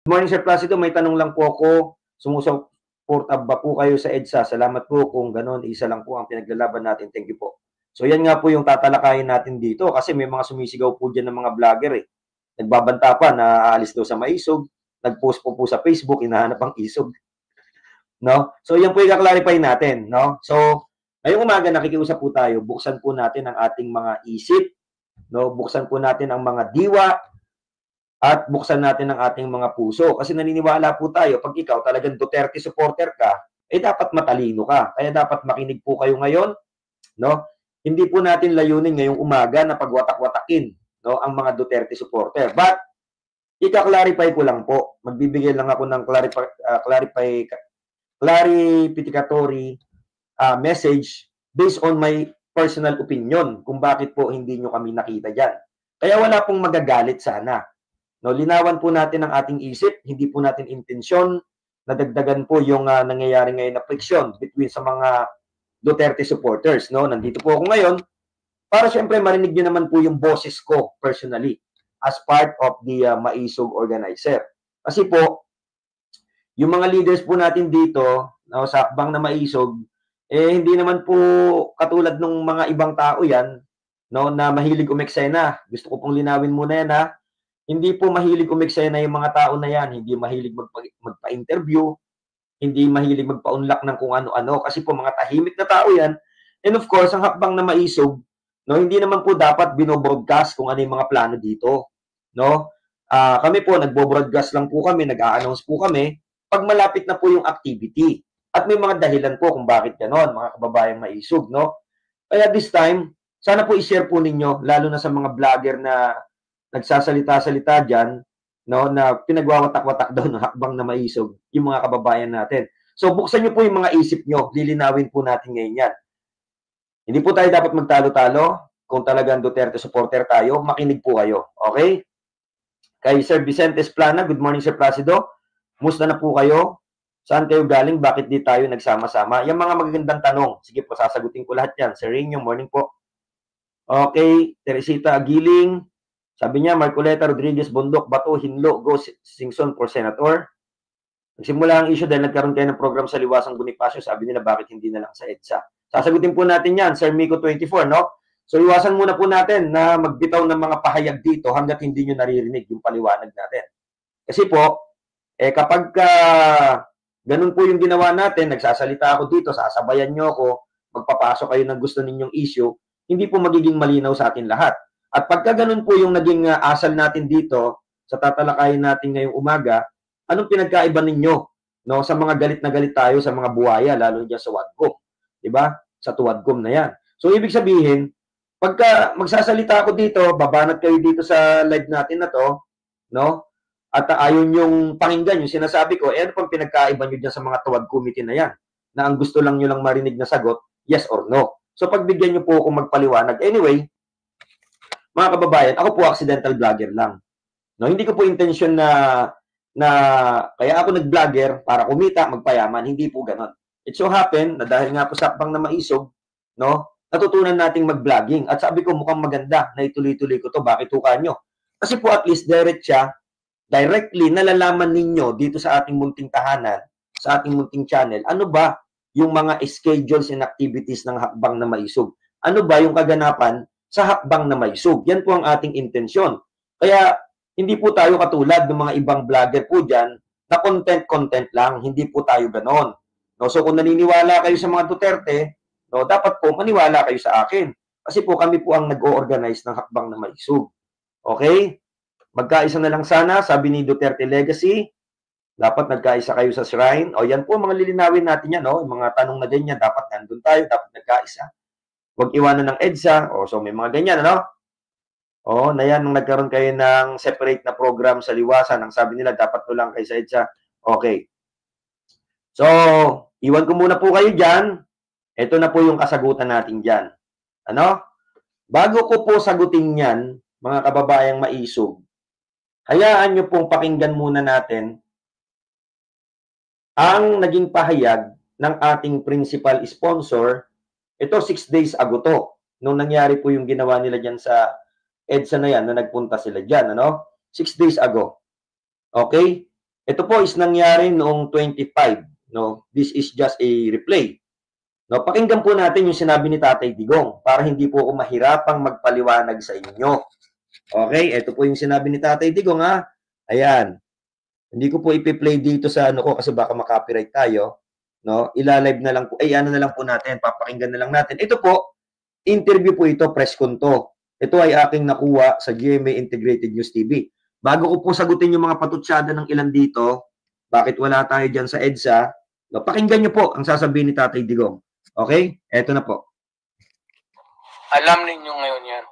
Good morning, Sir Placido. May tanong lang po ako. Sumusuporta ba po kayo sa EDSA? Salamat po. Kung gano'n, isa lang po ang pinaglalaban natin. Thank you po. So yan nga po yung tatalakayin natin dito kasi may mga sumisigaw po dyan ng mga vlogger eh. Nagbabanta pa na aalis daw sa maisog. Nag-post po sa Facebook, hinahanap ang isog. No? So yan po yung kaklarify natin. No? So ngayong umaga nakikiusap po tayo. Buksan po natin ang ating mga isip. No? Buksan po natin ang mga diwa at buksan natin ang ating mga puso. Kasi naniniwala po tayo, pag ikaw talagang Duterte supporter ka, dapat matalino ka. Kaya dapat makinig po kayo ngayon, no? Hindi po natin layunin ngayong umaga na pagwatak-watakin, no, ang mga Duterte supporter. But ika-clarify ko lang po. Magbibigay lang ako ng clarificatory message based on my personal opinion kung bakit po hindi nyo kami nakita dyan. Kaya wala pong magagalit sana. No, linawan po natin ang ating isip, hindi po natin intensyon na dagdagan po yung nangyayari ngayon na friction between sa mga Duterte supporters. No? Nandito po ako ngayon para syempre marinig nyo naman po yung boses ko personally as part of the Maisog organizer. Kasi po, yung mga leaders po natin dito, no, sa akbang na Maisog, hindi naman po katulad ng mga ibang tao yan, no, na mahilig umeksena. Gusto ko pong linawin muna yan ha. Hindi po mahilig umeksena yung mga tao na yan. Hindi mahilig magpa-interview. Hindi mahilig magpa-unlock ng kung ano-ano. Kasi po mga tahimik na tao yan. And of course, ang hakbang na Maisog, no, hindi naman po dapat binobroadcast kung ano yung mga plano dito. No? Kami po, nagbo-broadcast lang po kami, nag-a-announce po kami pag malapit na po yung activity. At may mga dahilan po kung bakit ganon, mga kababayang Maisog. No? Kaya this time, sana po i-share po ninyo, lalo na sa mga vlogger na nagsasalita-salita dyan, no, na pinagwawatak-watak daw ng hakbang na Maisog yung mga kababayan natin. So, buksan nyo po yung mga isip nyo. Lilinawin po natin ngayon yan. Hindi po tayo dapat magtalo-talo. Kung talagang Duterte supporter tayo, makinig po kayo. Okay? Kay Sir Vicente Esplana, good morning, Sir Placido. Musta na po kayo? Saan kayo galing? Bakit di tayo nagsama-sama? Yung mga magagandang tanong. Sige po, sasagutin ko lahat yan. Sir Rinyo, morning po. Okay, Teresita Agiling. Sabi niya, Marcoleta Rodriguez, Bundok, Bato, Hinlo, Go Singson for Senator. Nagsimula ang issue dahil nagkaroon kayo ng program sa Liwasang Bonifacio. Sabi nila, bakit hindi na lang sa EDSA? Sasagutin po natin yan, Sir Miko 24, no? So, iwasan muna po natin na magbitaw ng mga pahayag dito hanggat hindi nyo naririnig yung paliwanag natin. Kasi po, kapag ganun po yung ginawa natin, nagsasalita ako dito, sasabayan nyo ako, magpapasok kayo ng gusto ninyong issue, hindi po magiging malinaw sa atin lahat. At pagka ganun po yung naging asal natin dito sa tatalakayin natin ngayong umaga, anong pinagkaiba ninyo, no, sa mga galit na galit tayo sa mga buhaya, lalo diyan sa Wadcom, 'di ba? Sa Tuwadcom na 'yan. So ibig sabihin, pagka magsasalita ako dito, babanat kayo dito sa live natin na 'to, no? At ayaw yung pakinggan yung sinasabi ko, ano pang pinagkaiba niyo diyan sa mga Tuwad committee na 'yan? Na ang gusto lang niyo lang marinig na sagot, yes or no. So pagbigyan niyo po ako magpaliwanag. Anyway, mga kababayan, ako po accidental vlogger lang. No, hindi ko po intention na kaya ako nag-vlogger para kumita, magpayaman, hindi po ganoon. It so happen na dahil nga po sakbang na Maisog, no, natutunan nating mag-vlogging. At sabi ko mukhang maganda na ituloy-tuloy ko to, bakit hukaan nyo? Kasi po at least directly nalalaman ninyo dito sa ating munting tahanan, sa ating munting channel, ano ba yung mga schedules and activities ng hakbang na Maisog? Ano ba yung kaganapan sa hakbang na Maisog? Yan po ang ating intensyon. Kaya hindi po tayo katulad ng mga ibang vlogger po dyan na content lang. Hindi po tayo ganon. No? So kung naniniwala kayo sa mga Duterte, no, dapat po maniwala kayo sa akin. Kasi po kami po ang nag-o-organize ng hakbang na Maisog. Okay? Magkaisa na lang sana, sabi ni Duterte Legacy, dapat nagkaisa kayo sa shrine. O yan po, mga lilinawin natin yan. No? Yung mga tanong na ganyan, dapat nandun tayo, dapat nagkaisa. Huwag iwanan ng EDSA. O, so may mga ganyan, ano? O, na yan, nung nagkaroon kayo ng separate na program sa Liwasan, ang sabi nila, dapat to lang kayo sa EDSA. Okay. So, iwan ko muna po kayo dyan. Ito na po yung kasagutan natin dyan. Ano? Bago ko po sagutin yan, mga kababayang Maisog, hayaan nyo pong pakinggan muna natin ang naging pahayag ng ating principal sponsor. Ito 6 days ago to, nung nangyari po yung ginawa nila dyan sa EDSA na yan, na nagpunta sila dyan, ano? 6 days ago. Okay? Ito po is nangyari noong 25, no? This is just a replay. No, pakinggan po natin yung sinabi ni Tatay Digong para hindi po ako mahirapang magpaliwanag sa inyo. Okay, ito po yung sinabi ni Tatay Digong, ha. Ayan. Hindi ko po ipi-play dito sa ano ko kasi baka ma-copyright tayo, no? Ila-live na lang po. Ay, ano na lang po natin, papakinggan na lang natin. Ito po, interview po ito, press con to. Ito ay aking nakuha sa GMA Integrated News TV. Bago ko po sagutin yung mga patutsada ng ilan dito, bakit wala tayo dyan sa EDSA, no, pakinggan nyo po ang sasabihin ni Tatay Digong. Okay? Eto na po. Alam ninyo ngayon yan.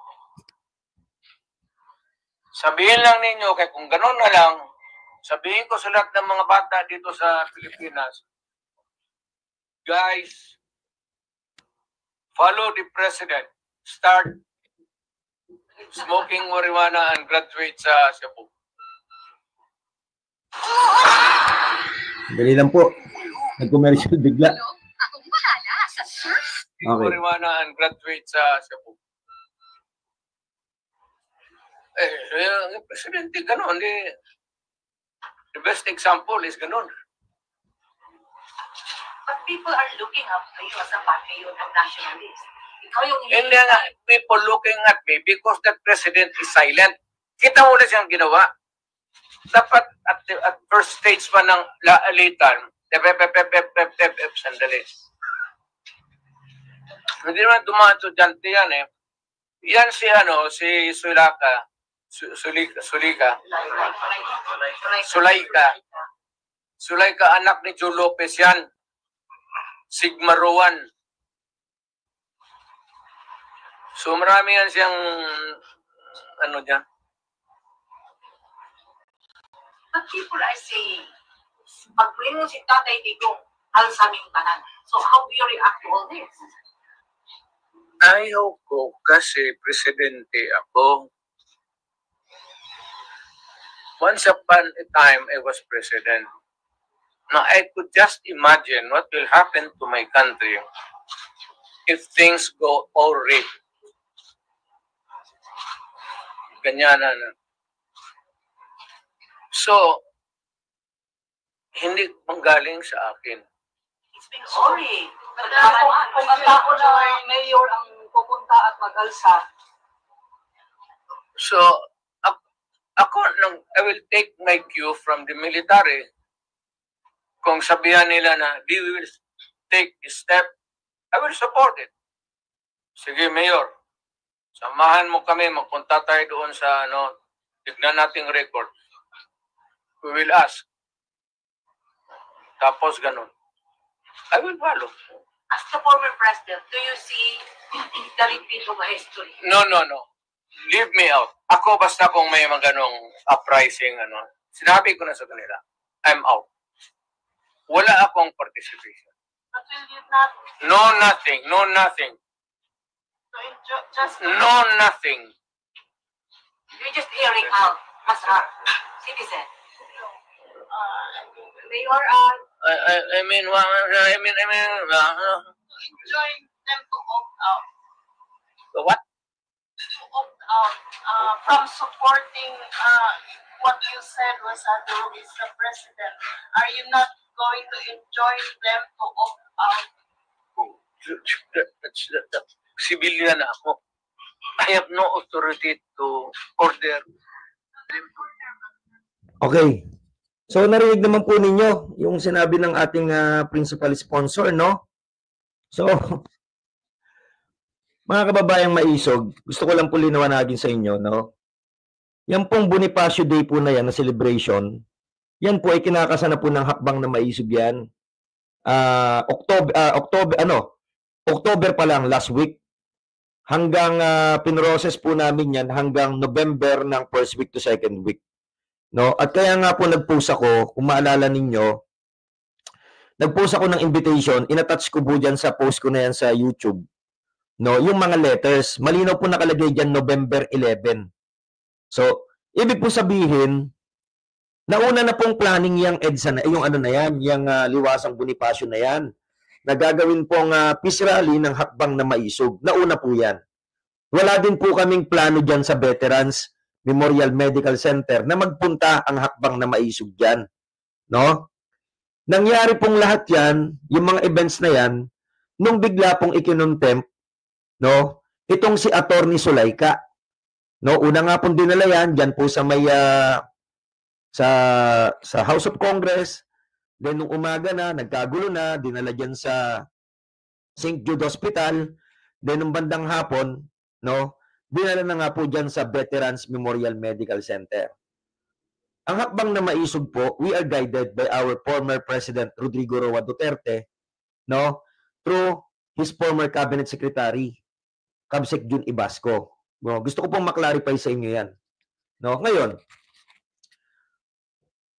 Sabihin lang ninyo, kaya kung gano'n na lang, sabihin ko sa lahat ng mga bata dito sa Pilipinas, guys, follow the president. Start smoking marijuana and graduate sa Cebu. Dali lang po. Nag-commercial bigla. Akong bahala sa surf. Okay. Marijuana and graduate sa Cebu. Yung presidente, gano'n. The best example is gano'n. But people are looking up to you as a patriot and nationalist. Ikaw yung And then, people looking at me because that president is silent. Kita mo na siyang ginawa. Dapat at first stage pa ng laalitan, sandali. Hindi naman dumaan estudyante yan eh. Yan si Sulaika, anak ni Joe Lopez yan. Sigma Rowan. So marami yan siyang dyan. But people are saying, pag-bring mo si Tatay Digong, alsaming tanan. So how do you react to all this? Ayaw ko kasi presidente ako. Once upon a time, I was president. Now, I could just imagine what will happen to my country if things go awry. Ganyanan. So, hindi manggaling sa akin. It's been sorry. Kung ang tao na mayor ang pupunta at mag-alsa. So, I will take my cue from the military. Kung sabihan nila na, we will take this step, I will support it. Sige, Mayor, samahan mo kami, magpunta tayo doon sa, tignan nating record. We will ask. Tapos ganun. I will follow. As the former president, do you see the repeat of history? No. Leave me out. Ako basta kung may mga ganong uprising, sinabi ko na sa kanila, I'm out. Wala akong participation. But will you not? No, nothing. Just No, nothing. you're just airing out as a citizen. Mayor, I mean, enjoy them to opt out. what? To opt out from supporting what you said was Ado is the president. Are you not going to enjoy them to opt out? Civilian ako. I have no authority to order. Okay. So, narinig naman po ninyo yung sinabi ng ating principal sponsor, no? So, mga kababayang maisog, gusto ko lang po linawanagin sa inyo, no? Yan pong Bonifacio Day po na yan, na celebration, yan po ay kinakasana po ng hakbang na maisog yan. October pa lang, last week. Hanggang pinroses po namin yan hanggang November ng first week to second week. No? At kaya nga po nag-post ako, kung maalala ninyo, nag-post ako ng invitation, inattach ko po dyan sa post ko na yan sa YouTube. No, yung mga letters, malinaw po nakalagay dyan November 11. So, ibig po sabihin, nauna na pong planning yung EDSA na, yung yung Liwasang Bonifacio na yan. Nagagawin pong peace rally ng hakbang na maisog. Nauna po yan. Wala din po kaming plano dyan sa Veterans Memorial Medical Center na magpunta ang hakbang na maisog dyan. no? Nangyari pong lahat yan, yung mga events na yan, nung bigla pong ikinontempt, no? Itong si Attorney Zulaika, no? Una nga pong dinala yan, dyan po sa may, sa House of Congress, then nung umaga na, nagkagulo na, dinala dyan sa St. Jude Hospital, then nung bandang hapon, no? Dinala na nga po dyan sa Veterans Memorial Medical Center. Ang hakbang na maisog po, we are guided by our former President Rodrigo Roa Duterte, no? Through his former Cabinet Secretary, Kamsek Jun Ibasco. No? Gusto ko pong maklarify sa inyo yan. No? Ngayon,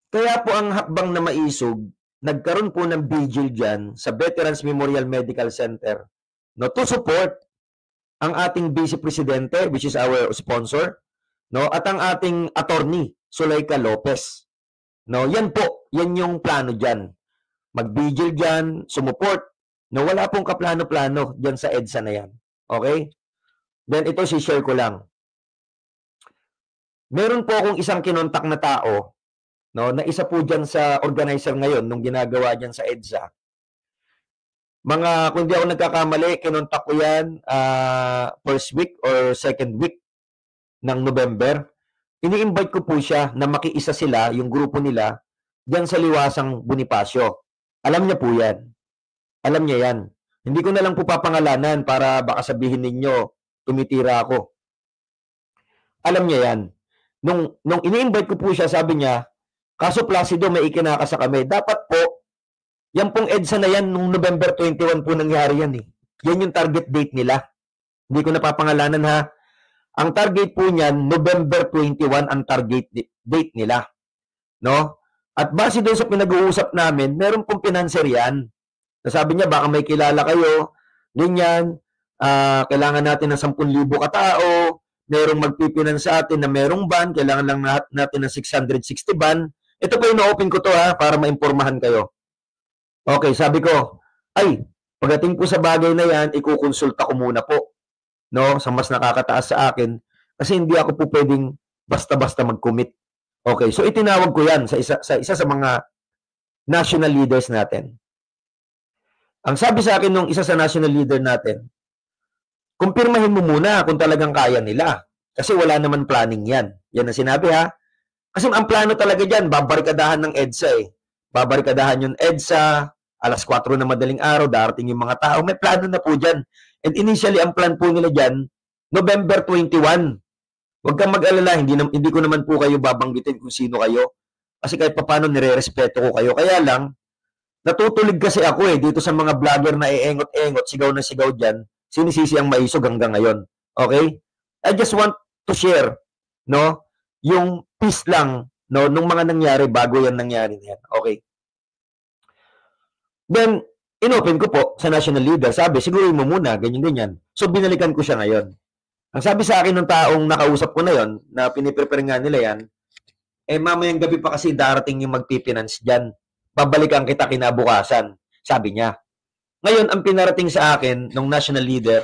kaya po ang hakbang na maisog, nagkaroon po ng vigil dyan sa Veterans Memorial Medical Center, no? To support ang ating Vice Presidente, which is our sponsor, no? At ang ating attorney, Zulaika Lopez. No, yan po, yan yung plano diyan. Mag-vigil diyan, sumuport. No, wala pong kaplano-plano diyan sa EDSA na yan. Okay? Then ito si-share ko lang. Meron po akong isang kinontak na tao, no, na isa po diyan sa organizer ngayon nung ginagawa diyan sa EDSA. Kung di ako nagkakamali, kinontak ko yan first week or second week ng November. Ini-invite ko po siya na makiisa sila, yung grupo nila, diyan sa Liwasang Bonifacio. Alam niya po yan. Alam niya yan. Hindi ko na lang po papangalanan para baka sabihin ninyo, tumitira ako. Alam niya yan. Nung ini-invite ko po siya, sabi niya, kaso Placido, may ikinakasa kami. Dapat po, yan pong EDSA na yan, nung November 21 po nangyari yan eh. Yan yung target date nila. Hindi ko na papangalanan ha. Ang target po niyan, November 21 ang target date nila. No? At base doon sa pinag-uusap namin, meron pong pinanser yan. Sabi niya, baka may kilala kayo, ganyan, kailangan natin ng 10,000 katao, merong magpipinan sa atin na merong ban, kailangan lang natin ng 660 ban. Ito po yung na-open ko to ha, para maimpormahan kayo. Okay, sabi ko, ay, pagdating po sa bagay na yan, ikukonsulta ko muna po. No, sa mas nakakataas sa akin kasi hindi ako po pwedeng basta-basta mag-commit. Okay, so itinawag ko 'yan sa isa sa mga national leaders natin. Ang sabi sa akin nung isa sa national leader natin, kumpirmahin mo muna kung talagang kaya nila kasi wala naman planning 'yan. Yan ang sinabi ha. Kasi ang plano talaga diyan, babarikadahan ng EDSA eh. Babarikadahan yung EDSA, alas 4 na madaling araw, darating yung mga tao. May plano na po diyan. And initially, ang plan po nila dyan, November 21. Huwag kang mag-alala, hindi ko naman po kayo babanggitin kung sino kayo. Kasi kahit paano nire-respeto ko kayo. Kaya lang, natutulig kasi ako eh, dito sa mga vlogger na iengot-engot, sigaw na sigaw dyan, sinisisi ang maisog hanggang ngayon. Okay? I just want to share, no, yung peace lang, no, nung mga nangyari bago yan nangyari na yan. Okay? Then, inopen ko po sa national leader, sabi, sigurin mo muna, ganyan-ganyan. So, binalikan ko siya ngayon. Ang sabi sa akin ng taong nakausap ko na yon, na piniprepare nga nila yan, mamayang gabi pa kasi darating yung magpipinance dyan. Babalikan kita kinabukasan, sabi niya. Ngayon, ang pinarating sa akin ng national leader,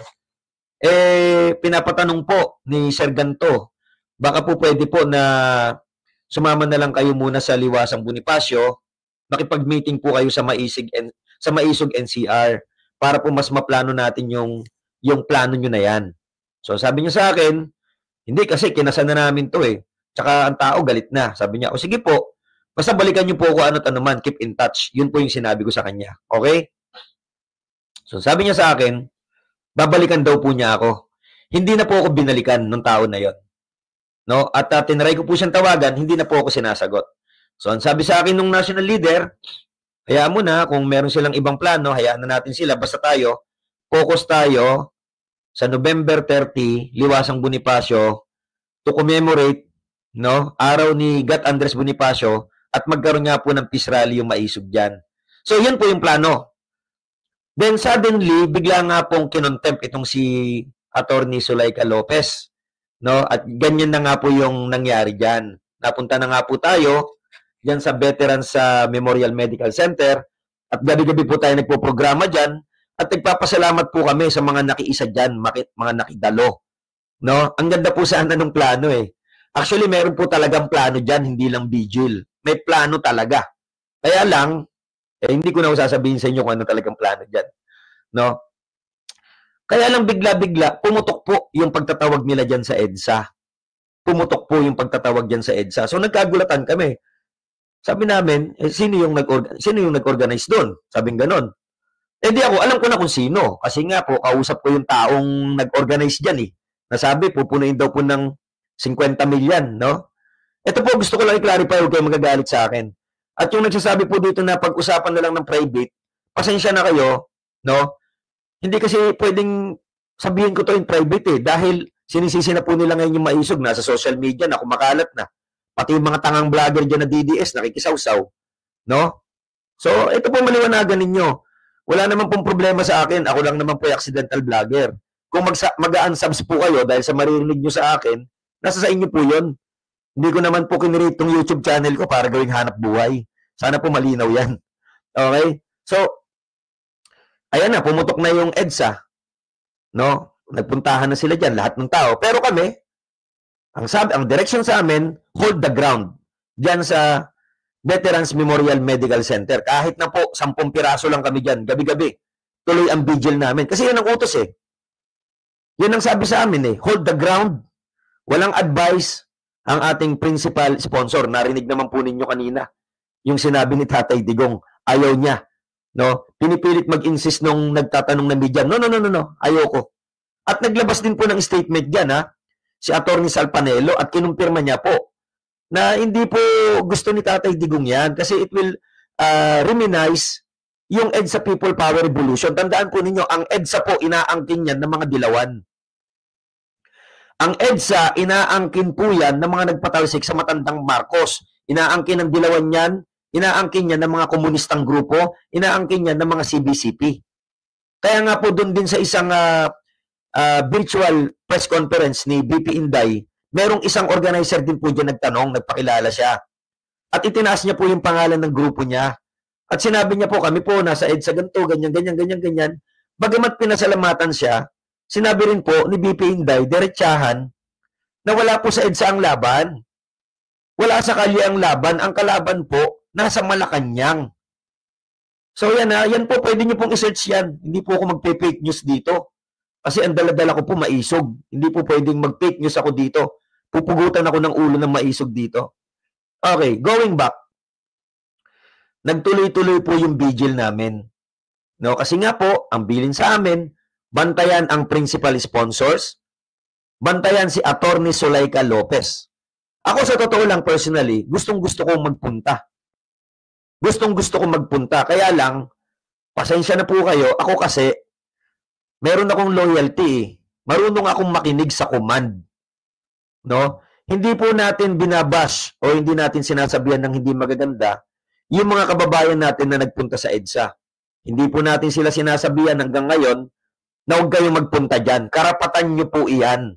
pinapatanong po ni Sir Ganto, baka po pwede po na sumama na lang kayo muna sa Liwasang Bonifacio, makipag-meeting po kayo sa Maisog NCR para po mas maplano natin yung plano nyo na yan. So sabi niya sa akin, hindi kasi kinasa na namin to eh. Tsaka ang tao galit na. Sabi niya, o sige po, basta balikan niyo po ako ano't ano man, keep in touch. Yun po yung sinabi ko sa kanya. Okay? So sabi niya sa akin, babalikan daw po niya ako. Hindi na po ako binalikan nung tao na yon. No? At tinry ko po siyang tawagan, hindi na po ako sinasagot. So ang sabi sa akin nung national leader, hayaan mo na, kung meron silang ibang plano, hayaan na natin sila. Basta tayo, focus tayo sa November 30, Liwasang Bonifacio, to commemorate, no, araw ni Gat Andres Bonifacio, at magkaroon nga po ng peace rally yung maisog dyan. So, yan po yung plano. Then, suddenly, bigla nga pong kinontempt itong si Attorney Zulaika Lopez. No? At ganyan na nga po yung nangyari dyan. Napunta na nga po tayo dyan sa Veterans Memorial Medical Center at gabi-gabi po tayo nagpo-programa dyan at nagpapasalamat po kami sa mga nakiisa dyan, mga nakidalo. No? Ang ganda po sana ng plano eh. Actually, meron po talagang plano dyan, hindi lang vigil. May plano talaga. Kaya lang, hindi ko na sasabihin sa inyo kung ano talagang plano dyan. No? Kaya lang bigla-bigla, pumutok po yung pagtatawag nila dyan sa EDSA. Pumutok po yung pagtatawag dyan sa EDSA. So nagkagulatan kami. Sabi namin, sino yung nag-organize doon? Sabing ganon. Di ako, alam ko na kung sino. Kasi nga po, kausap ko yung taong nag-organize dyan eh. Nasabi, pupunuin daw po ng 50 million, no? Ito po, gusto ko lang i-clarify, huwag kayo magagalit sa akin. At yung nagsasabi po dito na pag-usapan na lang ng private, pasensya na kayo, no? Hindi kasi pwedeng sabihin ko to in private eh, dahil sinisisi na po nila ngayon yung maisog, nasa social media na, kumakalat na. Pati yung mga tangang vlogger dyan na DDS, nakikisawsaw, no? So, ito po maliwanagan ninyo. Wala naman pong problema sa akin, ako lang naman po yung accidental vlogger. Kung mag-unsubs po kayo dahil sa maririnig nyo sa akin, nasa sa inyo po yun. Hindi ko naman po kinirate tong YouTube channel ko para gawing hanap buhay. Sana po malinaw yan. Okay? So, ayan na, pumutok na yung EDSA. No? Nagpuntahan na sila dyan, lahat ng tao. Pero kami, ang direction sa amin, hold the ground. Dyan sa Veterans Memorial Medical Center. Kahit na po, 10 piraso lang kami dyan, gabi-gabi. Tuloy ang vigil namin. Kasi yan ang utos eh. Yan ang sabi sa amin eh. Hold the ground. Walang advice ang ating principal sponsor. Narinig naman po ninyo kanina. Yung sinabi ni Tatay Digong, ayaw niya. No? Pinipilit mag-insist nung nagtatanong ng media. No. Ayoko. At naglabas din po ng statement dyan, ha? Si Atty. Salpanelo, at kinumpirma niya po na hindi po gusto ni Tatay Digong yan kasi it will reminisce yung EDSA People Power Revolution. Tandaan po ninyo, ang EDSA po inaangkin yan ng mga dilawan. Ang EDSA, inaangkin po yan ng mga nagpatalsik sa matandang Marcos. Inaangkin ng dilawan yan, inaangkin yan ng mga komunistang grupo, inaangkin yan ng mga CBCP. Kaya nga po doon din sa isang virtual press conference ni BP Inday, merong isang organizer din po dyan nagtanong, nagpakilala siya. At itinaas niya po yung pangalan ng grupo niya. At sinabi niya po, kami po nasa EDSA ganito, ganyan. Bagamat pinasalamatan siya, sinabi rin po ni BP Inday, diretsahan, na wala po sa EDSA ang laban. Wala sa kalye ang laban. Ang kalaban po, nasa Malacanang. So yan po, pwede niyo pong i-search yan. Hindi po ako magpe-fake news dito. Kasi ang dala-dala ko po maisog. Hindi po pwedeng mag-fake news ako dito. Pupugutan ako ng ulo ng maisog dito. Okay, going back. Nagtuloy-tuloy po yung vigil namin. No, kasi nga po, ang bilin sa amin, bantayan ang principal sponsors, bantayan si Atty. Zuleika Lopez. Ako sa totoo lang personally, gustong-gusto kong magpunta. Gustong-gusto kong magpunta. Kaya lang, pasensya na po kayo, ako kasi, meron akong loyalty. Marunong akong makinig sa command. No? Hindi po natin binabash o hindi natin sinasabihan ng hindi magaganda yung mga kababayan natin na nagpunta sa EDSA. Hindi po natin sila sinasabihan hanggang ngayon na huwag kayong magpunta dyan. Karapatan nyo po iyan.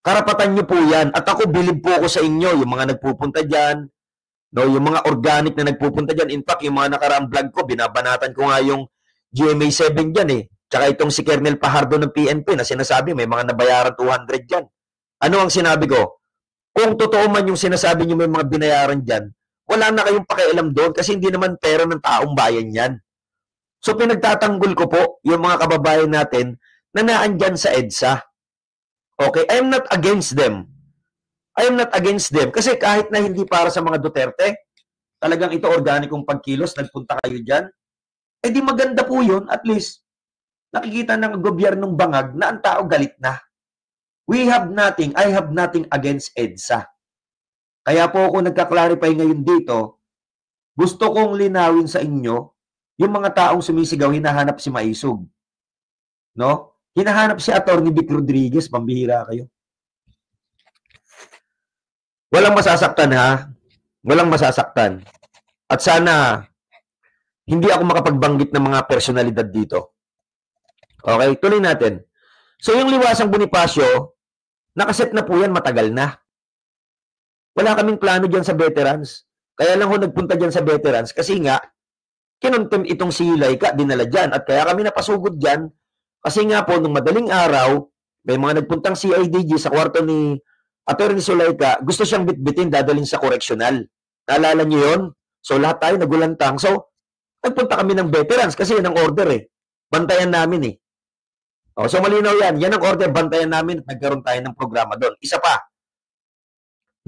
Karapatan nyo po yan. At ako, bilib po ako sa inyo, yung mga nagpupunta dyan, no, yung mga organic na nagpupunta dyan. In fact, yung mga nakaraang vlog ko, binabanatan ko nga yung GMA7 dyan eh. Tsaka itong si Colonel Pajardo ng PNP na sinasabi may mga nabayaran 200 dyan. Ano ang sinabi ko? Kung totoo man yung sinasabi nyo may mga binayaran dyan, wala na kayong pakialam doon kasi hindi naman pera ng taong bayan yan. So pinagtatanggol ko po yung mga kababayan natin na naandyan sa EDSA. Okay? I am not against them. I am not against them. Kasi kahit na hindi para sa mga Duterte, talagang ito organikong pagkilos, nagpunta kayo dyan, eh di maganda po yun. At least, nakikita ng gobyernong bangag na ang tao galit na. We have nothing, I have nothing against EDSA. Kaya po ako nagka-clarify ngayon dito, gusto kong linawin sa inyo, yung mga taong sumisigaw, hinahanap si Maisog. No? Hinahanap si Atty. Vic Rodriguez, pambihira kayo. Walang masasaktan ha. Walang masasaktan. At sana, hindi ako makapagbanggit ng mga personalidad dito. Okay, tuloy natin. So yung Liwasang Bonifacio, nakaset na po yan matagal na. Wala kaming plano dyan sa veterans. Kaya lang ho nagpunta dyan sa veterans kasi nga, kinuntem itong si Laika, dinala dyan. At kaya kami napasugod dyan kasi nga po, nung madaling araw, may mga nagpuntang CIDG sa kwarto ni Atty. Zuleika, gusto siyang bitbitin, dadalhin sa correctional. Naalala niyo yun? So, lahat tayo nagulantang. So, nagpunta kami ng veterans kasi yan ang order eh. Bantayan namin eh. So, malinaw yan. Yan ang order, bantayan namin at nagkaroon tayo ng programa doon. Isa pa,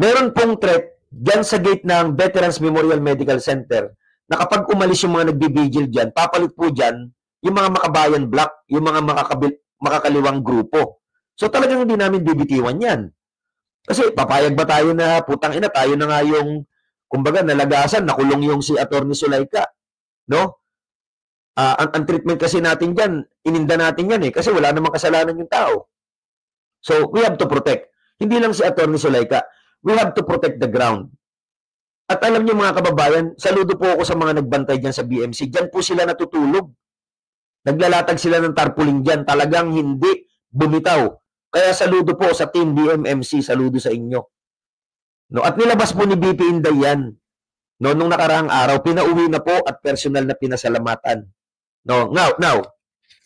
meron pong threat dyan sa gate ng Veterans Memorial Medical Center na kapag umalis yung mga nagbibigil dyan, papalit po dyan yung mga makabayan block, yung mga makakaliwang grupo. So talagang hindi namin bibitiwan yan. Kasi papayag ba tayo na putang ina, tayo na nga yung, kumbaga, nalagasan, nakulong yung si Atty. Zulaika. No? Ang treatment kasi natin dyan, ininda natin yan eh, kasi wala namang kasalanan yung tao. So, we have to protect. Hindi lang si Atty. Zulaika. We have to protect the ground. At alam niyo mga kababayan, saludo po ako sa mga nagbantay dyan sa BMC. Dyan po sila natutulog. Naglalatag sila ng tarpaulin dyan. Talagang hindi bumitaw. Kaya saludo po sa Team BMMC. Saludo sa inyo. No? At nilabas po ni BP Inday yan. No? Nung nakaraang araw, pinauwi na po at personal na pinasalamatan. No? Now,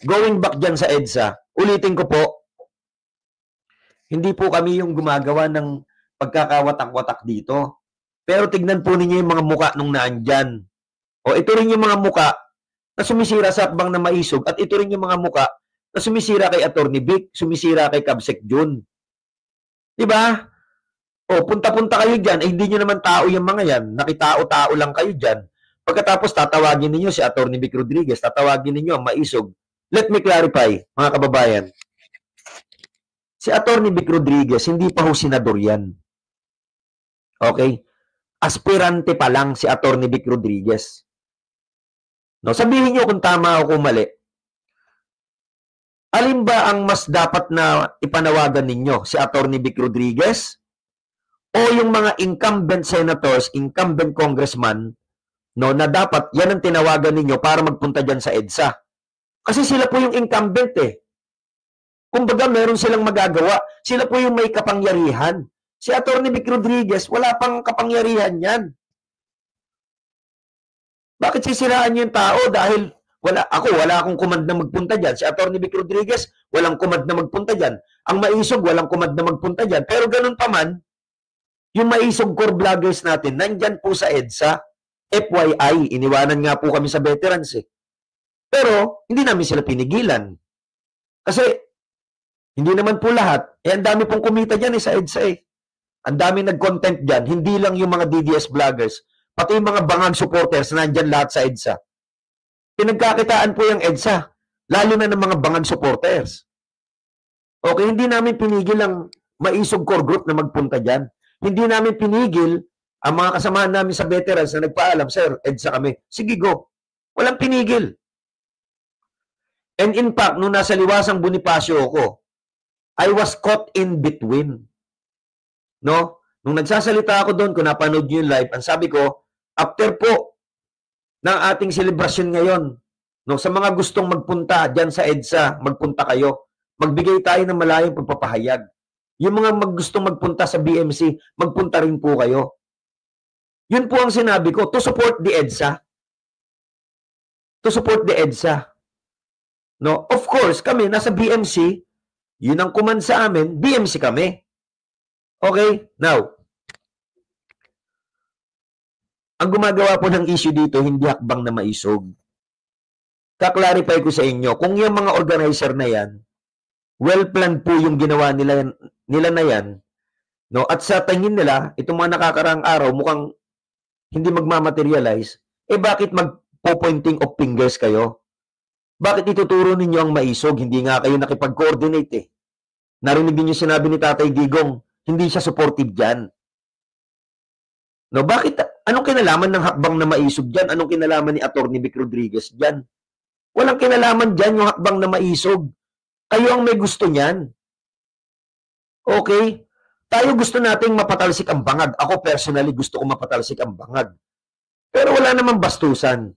going back dyan sa EDSA, ulitin ko po, hindi po kami yung gumagawa ng pagkakawatak-watak dito. Pero tignan po ninyo yung mga muka nung naandyan. O ito rin yung mga muka na sumisira sa hakbang na maisog at ito rin yung mga muka na sumisira kay Atty. Vic, sumisira kay Kabsek Jun. Diba? O punta-punta kayo dyan, eh, hindi nyo naman tao yung mga yan. Nakitao-tao lang kayo dyan. Pagkatapos tatawagin ninyo si Atty. Vic Rodriguez, tatawagin ninyo ang maisog. Let me clarify, mga kababayan. Si Atty. Vic Rodriguez, hindi pa ho senador yan. Okay? Aspirante pa lang si Atty. Vic Rodriguez. No, sabihin niyo kung tama o kung mali. Alin ba ang mas dapat na ipanawagan ninyo? Si Atty. Vic Rodriguez o yung mga incumbent senators, incumbent congressman, no, na dapat yan ang tinawagan ninyo para magpunta dyan sa EDSA? Kasi sila po yung incumbent eh. Kumbaga, meron silang magagawa. Sila po yung may kapangyarihan. Si Atty. Vic Rodriguez, wala pang kapangyarihan yan. Bakit sisiraan niyo yung tao? Dahil wala akong command na magpunta dyan. Si Atty. Vic Rodriguez, walang command na magpunta dyan. Ang maisog, walang command na magpunta dyan. Pero ganun pa man, yung maisog core vloggers natin, nandyan po sa EDSA, FYI, iniwanan nga po kami sa veterans eh. Pero, hindi namin sila pinigilan. Kasi, hindi naman po lahat. Eh, ang dami pong kumita dyan eh, sa EDSA eh. Ang dami nag-content dyan. Hindi lang yung mga DDS vloggers. Pati yung mga bangag supporters na nandyan lahat sa EDSA. Pinagkakitaan po yung EDSA. Lalo na ng mga bangag supporters. Okay, hindi namin pinigil ang maisog core group na magpunta dyan. Hindi namin pinigil ang mga kasamahan namin sa veterans na nagpaalam, Sir, EDSA kami. Sige, go. Walang pinigil. And in fact, nung nasa Liwasang Bonifacio ako, I was caught in between. No? Nung nagsasalita ako doon, kung napanood nyo yung live, ang sabi ko, after po ng ating selebrasyon ngayon, no, sa mga gustong magpunta dyan sa EDSA, magpunta kayo. Magbigay tayo ng malayong pagpapahayag. Yung mga gustong magpunta sa BMC, magpunta rin po kayo. Yun po ang sinabi ko, to support the EDSA. To support the EDSA. No? Of course, kami, nasa BMC, yun ang command sa amin, BMC kami. Okay? Now, ang gumagawa po ng issue dito, hindi hakbang na maisog. Kaklarify ko sa inyo, kung yung mga organizer na yan, well-planned po yung ginawa nila na yan, no? At sa tingin nila, itong mga nakakaraang araw, mukhang hindi magmamaterialize, eh bakit magpo-pointing of fingers kayo? Bakit ituturo ninyo ang maisog? Hindi nga kayo nakipag-coordinate eh. Narinig niyo sinabi ni Tatay Digong, hindi siya supportive dyan. No, bakit? Anong kinalaman ng hakbang na maisog dyan? Anong kinalaman ni Atty. Vic Rodriguez dyan? Walang kinalaman dyan yung hakbang na maisog. Kayo ang may gusto niyan. Okay? Tayo gusto nating mapatalsik ang bangag. Ako personally gusto ko mapatalsik ang bangag. Pero wala namang bastusan.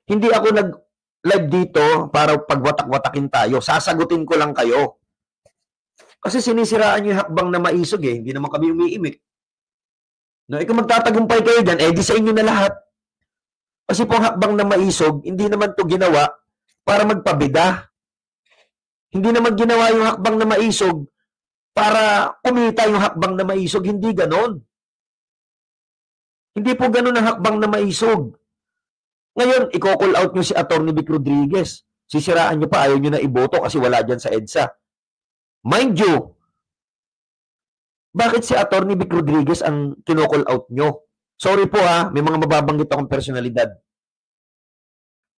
Hindi ako nag-live dito para pagwatak-watakin tayo. Sasagutin ko lang kayo. Kasi sinisiraan nyo yung hakbang na maisog eh. Hindi naman kami umiimik. No, kung magtatagumpay kayo dyan, eh di sa inyo na lahat. Kasi po ang hakbang na maisog, hindi naman to ginawa para magpabida. Hindi naman ginawa yung hakbang na maisog para kumita yung hakbang na maisog. Hindi ganon. Hindi po ganun ang hakbang na maisog. Ngayon, i-call out nyo si Atty. Vic Rodriguez. Sisiraan nyo pa, ayaw nyo na iboto kasi wala dyan sa EDSA. Mind you, bakit si Atty. Vic Rodriguez ang kinocall out nyo? Sorry po ha, may mga mababanggit akong personalidad.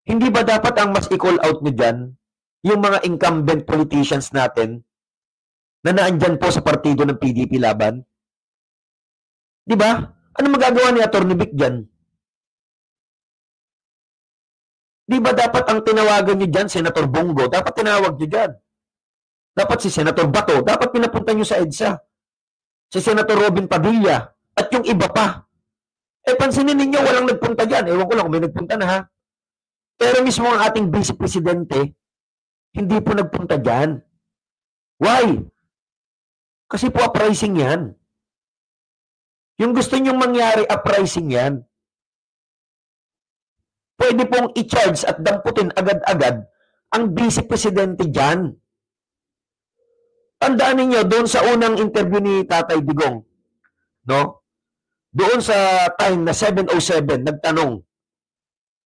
Hindi ba dapat ang mas i-call out nyo dyan, yung mga incumbent politicians natin na naandyan po sa partido ng PDP laban? Di ba? Ano magagawa ni Atty. Vic dyan? Di ba dapat ang tinawagan nyo dyan, Senator Bongo, dapat tinawag nyo dyan. Dapat si Senator Bato, dapat pinapunta nyo sa EDSA. Si Senator Robin Padilla, at yung iba pa. Eh, pansinin ninyo, walang nagpunta dyan. Ewan ko lang kung may nagpunta na ha. Pero mismo ang ating Vice Presidente, hindi po nagpunta dyan. Why? Kasi po uprising yan. Yung gusto nyong mangyari, uprising yan. Pwede pong i-charge at damputin agad-agad ang Vice Presidente dyan. Tandaan ninyo, doon sa unang interview ni Tatay Digong, no? Doon sa time na 7:07,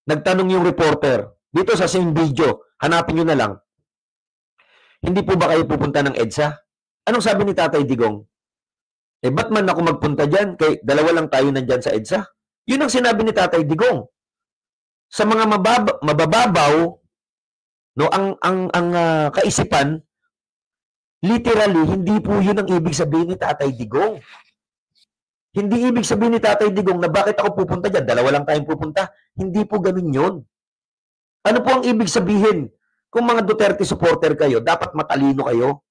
nagtanong yung reporter, dito sa same video, hanapin nyo na lang, hindi po ba kayo pupunta ng EDSA? Anong sabi ni Tatay Digong? Eh, ba't man ako magpunta dyan? Kay dalawa lang tayo nandyan sa EDSA. Yun ang sinabi ni Tatay Digong. Sa mga mabababaw, no, ang kaisipan, literally, hindi po yun ang ibig sabihin ni Tatay Digong. Hindi ibig sabihin ni Tatay Digong na bakit ako pupunta dyan, dalawa lang tayong pupunta. Hindi po ganun yun. Ano po ang ibig sabihin? Kung mga Duterte supporter kayo, dapat matalino kayo.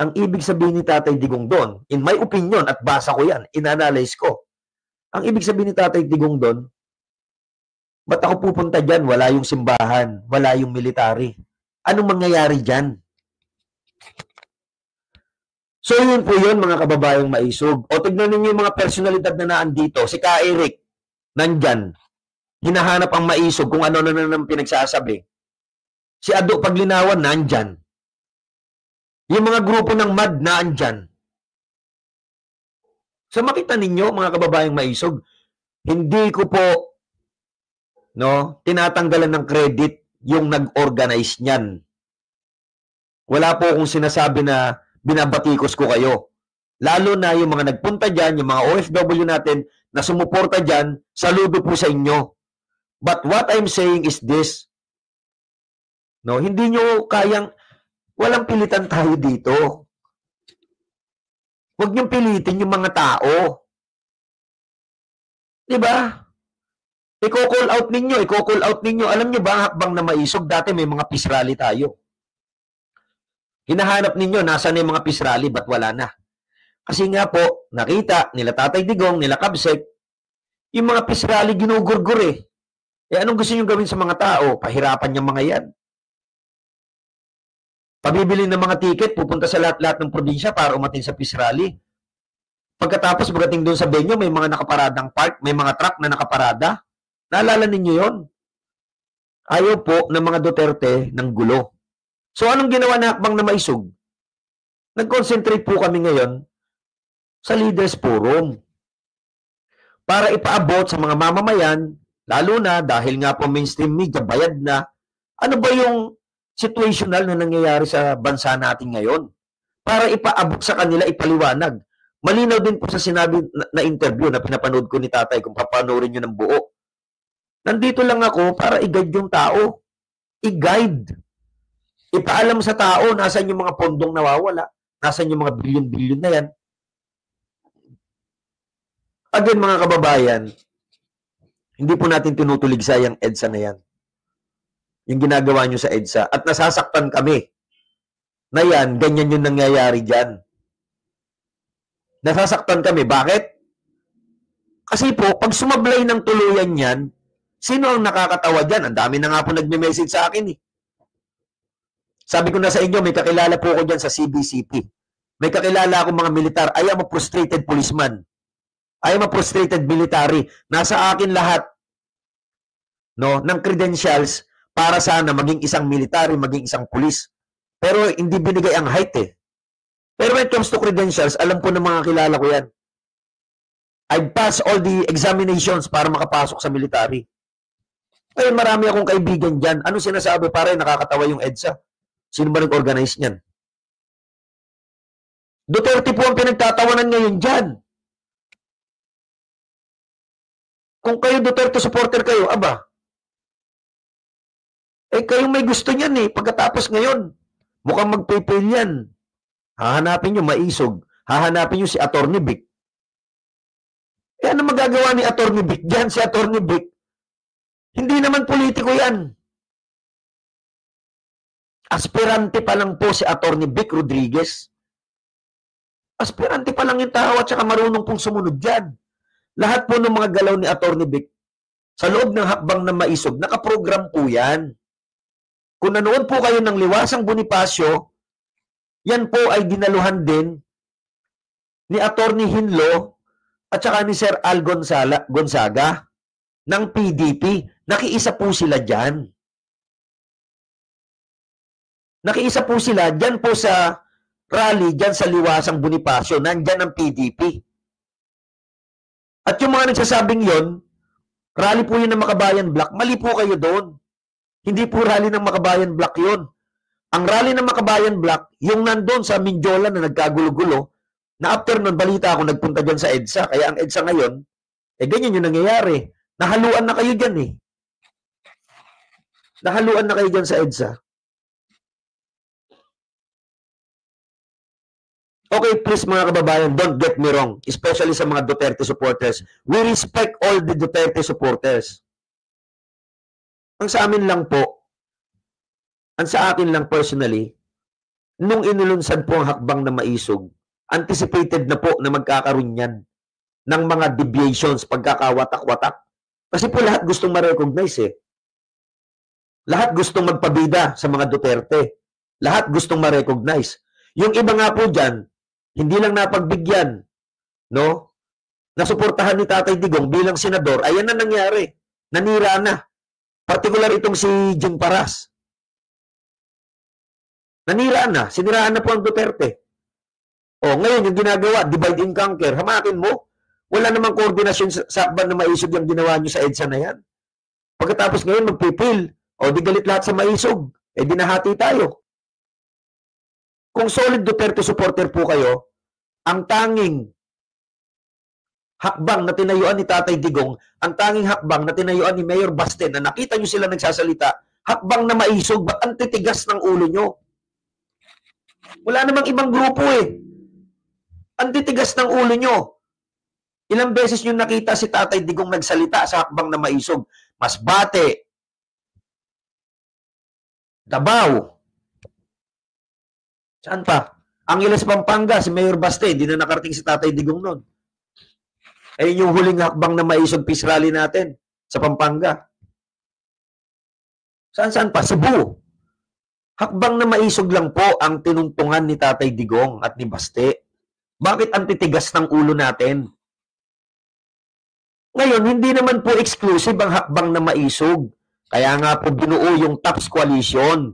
Ang ibig sabihin ni Tatay Digong doon, in my opinion, at basa ko yan, in-analyze ko, ang ibig sabihin ni Tatay Digong doon, ba't ako pupunta dyan? Wala yung simbahan, wala yung military. Anong mangyayari dyan? So yun po yun, mga kababayang maisog. O tignan ninyo yung mga personalidad na naandito. Si Ka Eric, nandyan. Hinahanap ang maisog kung ano na nang pinagsasabi. Si Ado Paglinawan, nandyan. Yung mga grupo ng MAD, nandyan. So makita ninyo, mga kababayang maisog, hindi ko po tinatanggalan ng credit yung nag-organize niyan. Wala po akong sinasabi na binabatikos ko kayo. Lalo na yung mga nagpunta dyan, yung mga OFW natin na sumuporta dyan, saludo po sa inyo. But what I'm saying is this, hindi nyo kayang, walang pilitan tayo dito. Huwag nyo pilitin yung mga tao. Diba? I-call out ninyo. Alam nyo ba ang hakbang na maisog? Dati may mga peace rally tayo. Hinahanap ninyo, nasa na yung mga peace rally, ba't wala na? Kasi nga po, nakita nila Tatay Digong, nila Kabsek, yung mga peace rally ginugurgur eh. Eh anong gusto nyo gawin sa mga tao? Pahirapan yung mga yan. Pabibili ng mga ticket, pupunta sa lahat-lahat ng probinsya para umatin sa peace rally. Pagkatapos, pagdating doon sa venue, may mga nakaparadang park, may mga truck na nakaparada. Naalala ninyo yon? Ayaw po ng mga Duterte ng gulo. So, anong ginawa na hakbang na maisog? Nag-concentrate po kami ngayon sa Leaders Forum para ipaabot sa mga mamamayan, lalo na dahil nga po mainstream media, bayad na, ano ba yung situational na nangyayari sa bansa natin ngayon? Para ipaabot sa kanila, ipaliwanag. Malinaw din po sa sinabi na interview na pinapanood ko ni Tatay, kung papanoorin nyo ng buo. Nandito lang ako para i-guide yung tao. I-guide. Ipaalam sa tao, nasan yung mga pondong nawawala, nasan yung mga bilyon-bilyon na yan. Again, mga kababayan, hindi po natin tinutuligsa yung EDSA na yan. Yung ginagawa nyo sa EDSA. At nasasaktan kami na yan, ganyan yung nangyayari dyan. Nasasaktan kami. Bakit? Kasi po, pag sumablay ng tuluyan yan, sino ang nakakatawa dyan? Ang dami na nga po nagme-message sa akin eh. Sabi ko na sa inyo, may kakilala po ko dyan sa CBCP. May kakilala akong mga militar. I am a frustrated policeman. I am a frustrated military. Nasa akin lahat ng credentials para sana maging isang military, maging isang pulis. Pero hindi binigay ang height eh. Pero when it comes to credentials, alam ko na mga kilala ko yan. I've passed all the examinations para makapasok sa military. Ngayon, marami akong kaibigan dyan. Ano sinasabi? Pare, nakakatawa yung EDSA. Sino ba nag-organize niyan? Duterte po ang pinagtatawanan ngayon dyan. Kung kayo Duterte supporter kayo, aba, kayong may gusto niyan Pagkatapos ngayon, mukhang mag-fail yan. Hahanapin nyo, maisog. Hahanapin nyo si Atty. Vic. Ano magagawa ni Atty. Vic dyan? Si Atty. Vic, hindi naman politiko yan. Aspirante pa lang po si Atty. Vic Rodriguez. Aspirante pa lang yung tao at saka marunong pong sumunod dyan. Lahat po ng mga galaw ni Atty. Vic, sa loob ng hakbang na maisog, nakaprogram po yan. Kung nanood po kayo ng Liwasang Bonifacio, yan po ay dinaluhan din ni Atty. Hinlo at saka ni Sir Al Gonzaga ng PDP. Nakiisa po sila dyan. Nakiisa po sila dyan po sa rally, dyan sa Liwasang Bonifacio. Nandyan ang PDP. At yung mga nagsasabing yon, rally po yun ng Makabayan Block, mali po kayo doon. Hindi po rally ng Makabayan Block yun. Ang rally ng Makabayan Block, yung nandun sa Mindiola na nagkagulo-gulo, na after nun, balita ako, nagpunta dyan sa EDSA. Kaya ang EDSA ngayon, ganyan yung nangyayari. Nahaluan na kayo dyan Nahaluan na kayo dyan sa EDSA. Okay, please mga kababayan, don't get me wrong, especially sa mga Duterte supporters. We respect all the Duterte supporters. Ang sa amin lang po, ang sa akin lang personally, nung inulunsad po ang hakbang na maisog, anticipated na po na magkakaroon yan ng mga deviations, pagkakawatak-watak. Kasi po lahat gustong ma-recognize Lahat gustong magpabida sa mga Duterte. Lahat gustong ma-recognize. Yung iba nga po dyan, hindi lang napagbigyan, nasuportahan ni Tatay Digong bilang senador, ayan na nangyari. Nanira na. Partikular itong si Jing Paras. Nanira na. Siniraan na po ang Duterte. Ngayon yung ginagawa, divide and conquer. Hamakin mo. Wala namang koordinasyon sa akban na maisog yung ginawa nyo sa EDSA na yan. Pagkatapos ngayon, magpipil. Di galit lahat sa maisog. Dinahati tayo. Kung solid Duterte supporter po kayo, ang tanging hakbang na tinayuan ni Tatay Digong, ang tanging hakbang na tinayuan ni Mayor Basten, na nakita nyo sila nagsasalita, hakbang na maisog, ba't ang titigas ng ulo nyo? Wala namang ibang grupo Ang titigas ng ulo nyo. Ilang beses nyo nakita si Tatay Digong nagsalita sa hakbang na maisog? Masbate, Davao, saan pa? Angeles, Pampanga, si Mayor Baste, hindi na nakarating si Tatay Digong noon. Yung huling hakbang na maisog peace rally natin sa Pampanga. Saan pa? Cebu. Hakbang na maisog lang po ang tinungtungan ni Tatay Digong at ni Baste. Bakit ang titigas ng ulo natin? Ngayon, hindi naman po exclusive ang hakbang na maisog. Kaya nga po binuo yung TAPS Coalition.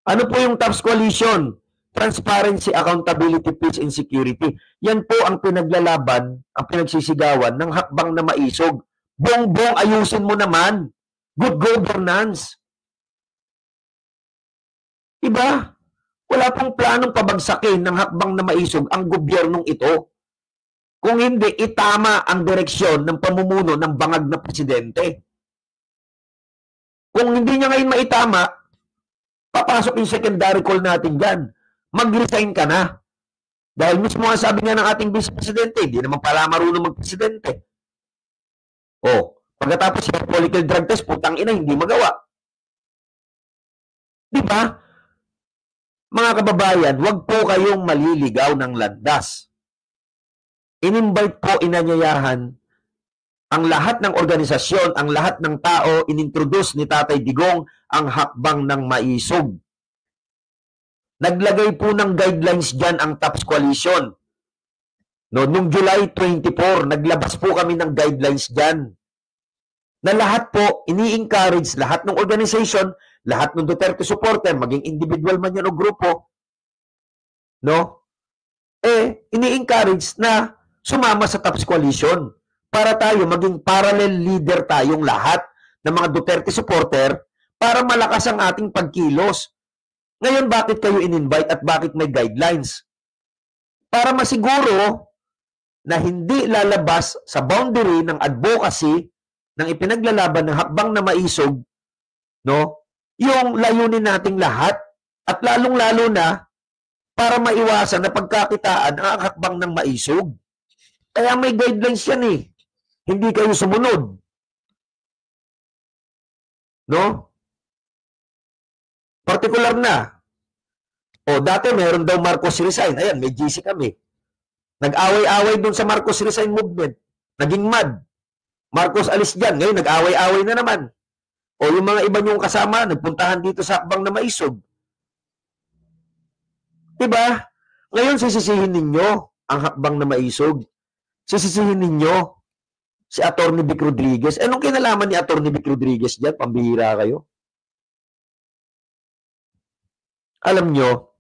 Ano po yung TAPS Coalition? Transparency, Accountability, Peace and Security. Yan po ang pinaglalaban, ang pinagsisigawan ng hakbang na maisog. Bongbong, ayusin mo naman. Good governance. Diba? Wala pong planong pabagsakin ng hakbang na maisog ang gobyernong ito. Kung hindi, itama ang direksyon ng pamumuno ng bangag na presidente. Kung hindi niya ngayon maitama, papasok yung secondary call natin dyan. Mag-resign ka na. Dahil mismo ang sabi nga ng ating vice presidente, hindi naman pala marunong mag-presidente. Pagkatapos yung political drug test, putang ina, hindi magawa. Diba? Mga kababayan, huwag po kayong maliligaw ng landas. In-invite po, inanyayahan ang lahat ng organisasyon, ang lahat ng tao, inintroduce ni Tatay Digong ang hakbang ng maisog. Naglagay po ng guidelines dyan ang TAPS Coalition. Noong July 24, naglabas po kami ng guidelines dyan. Na lahat po, ini-encourage lahat ng organization, lahat ng Duterte supporter, maging individual man yan o grupo, ini-encourage na sumama sa TAPS Coalition para tayo maging parallel leader tayong lahat ng mga Duterte supporter para malakas ang ating pagkilos. Ngayon, bakit kayo in-invite at bakit may guidelines? Para masiguro na hindi lalabas sa boundary ng advocacy ng ipinaglalaban ng hakbang na maisog, no? Yung layunin nating lahat at lalong-lalo na para maiwasan na pagkakitaan ang hakbang ng maisog. Kaya may guidelines yan eh. Hindi kayo sumunod. No? Particular na. O, dati meron daw Marcos resign. Ayan, may GC kami. Nag-away-away dun sa Marcos resign movement. Naging mad. Marcos alis dyan. Ngayon, nag-away-away na naman. O, yung mga iba niyong kasama, nagpuntahan dito sa hakbang na maisog. Diba? Ngayon, sisisihin ninyo ang hakbang na maisog. Sisisihin ninyo si Atty. Vic Rodriguez. Anong kinalaman ni Atty. Vic Rodriguez dyan? Pambihira kayo. Alam nyo,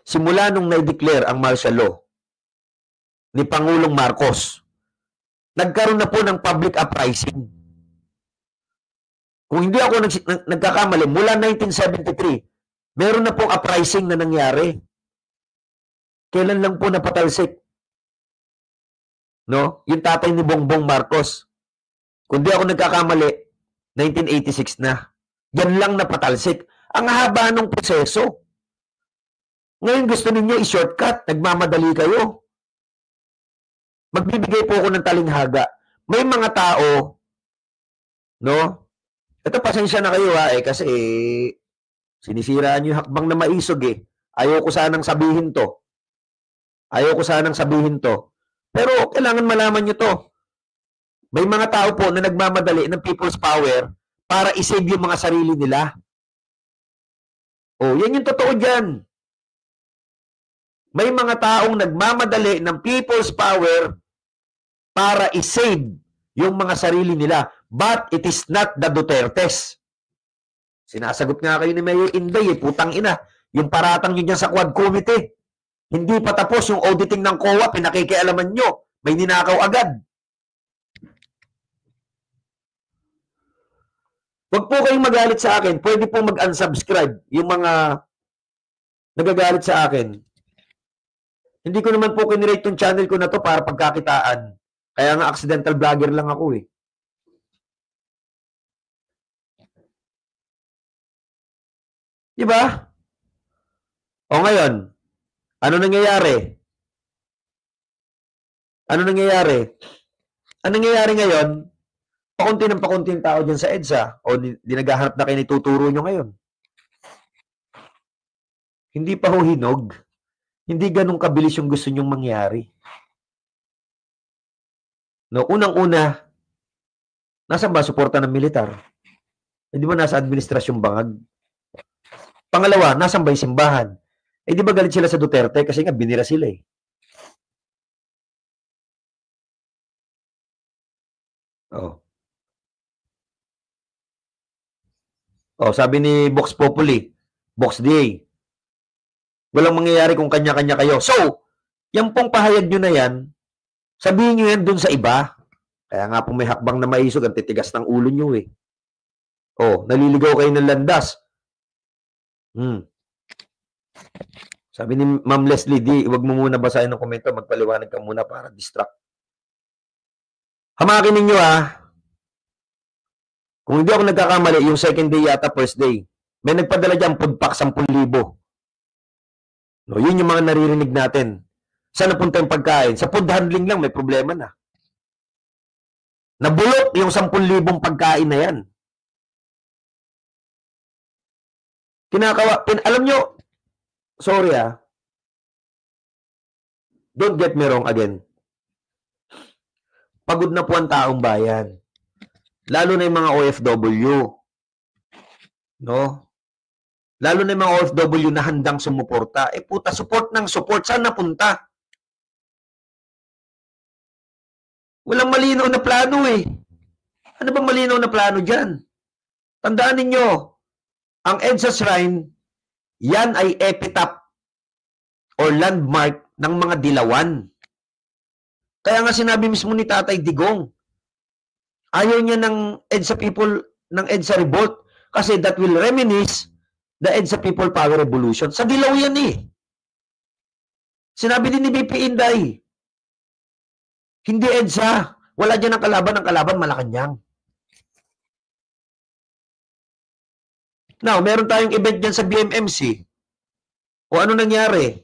simula nung na-declare ang martial law ni Pangulong Marcos, nagkaroon na po ng public uprising. Kung hindi ako nagkakamali, mula 1973, meron na pong uprising na nangyari. Kailan lang po napatalsik? No? Yung tatay ni Bongbong Marcos. Kung di ako nagkakamali, 1986 na. Yan lang napatalsik. Ang haba ng proseso. Ngayon gusto ninyo i-shortcut, nagmamadali kayo. Magbibigay po ako ng talinghaga. May mga tao, no? Ito, pasensya na kayo ha, kasi sinisiraan nyo yung hakbang na maisog eh. Ayaw ko sanang sabihin to. Pero kailangan malaman nyo to. May mga tao po na nagmamadali ng people's power para isave yung mga sarili nila. Oh, yan yung totoo dyan. May mga taong nagmamadali ng people's power para isave yung mga sarili nila. But it is not the Dutertes. Sinasagot nga kayo ni Mayor Inday, putang ina. Yung paratang nyo dyan sa Quad Committee. Hindi pa tapos yung auditing ng COA, pinakikialaman nyo. May ninakaw agad. Huwag po kayong magalit sa akin. Pwede po mag-unsubscribe yung mga nagagalit sa akin. Hindi ko naman po kinirate yung channel ko na to para pagkakitaan. Kaya nga accidental vlogger lang ako eh. Diba? O ngayon, ano nangyayari? Ano nangyayari ngayon? Pakunti ng pakunti yung tao dyan sa EDSA o di naghahanap na kayo ituturo nyo ngayon. Hindi pa ho hinog. Hindi ganun kabilis yung gusto nyong mangyari. No, unang-una, nasaan ba suporta ng militar? Di ba nasa administrasyong bangag? Pangalawa, nasaan ba yung simbahan? Di ba galit sila sa Duterte kasi nga binira sila eh. Sabi ni Vox Populi, Vox DA, walang mangyayari kung kanya-kanya kayo. So, yan pong pahayag nyo na yan, sabihin nyo yan dun sa iba. Kaya nga po may hakbang na maisog, ang titigas ng ulo nyo eh. Naliligaw kayo ng landas. Sabi ni Ma'am Leslie D, huwag mo muna basahin ng komento, magpaliwanag ka muna para distract. Hamakin ninyo kung hindi ako nagkakamali, yung second day yata, first day, may nagpadala dyan, food pack, 10,000. No, yun yung mga naririnig natin. Saan napunta yung pagkain? Sa food handling lang, may problema na. Nabulok yung 10,000 pagkain na yan. Alam nyo, sorry don't get me wrong again. Pagod na po ang taong bayan. Lalo na yung mga OFW. No? Lalo na yung mga OFW na handang sumuporta. Puta, support ng support. Saan napunta? Walang malinaw na plano eh. Ano ba malinaw na plano dyan? Tandaan ninyo, ang EDSA Shrine, yan ay epitaph or landmark ng mga Dilawan. Kaya nga sinabi mismo ni Tatay Digong, ayaw niya ng EDSA people, ng EDSA revolt, kasi that will reminisce the EDSA People Power Revolution. Sa Dilaw yan eh. Sinabi din ni BP Inday, hindi EDSA. Wala dyan ang kalaban Malacanang. Now, meron tayong event dyan sa BMMC. O ano nangyari?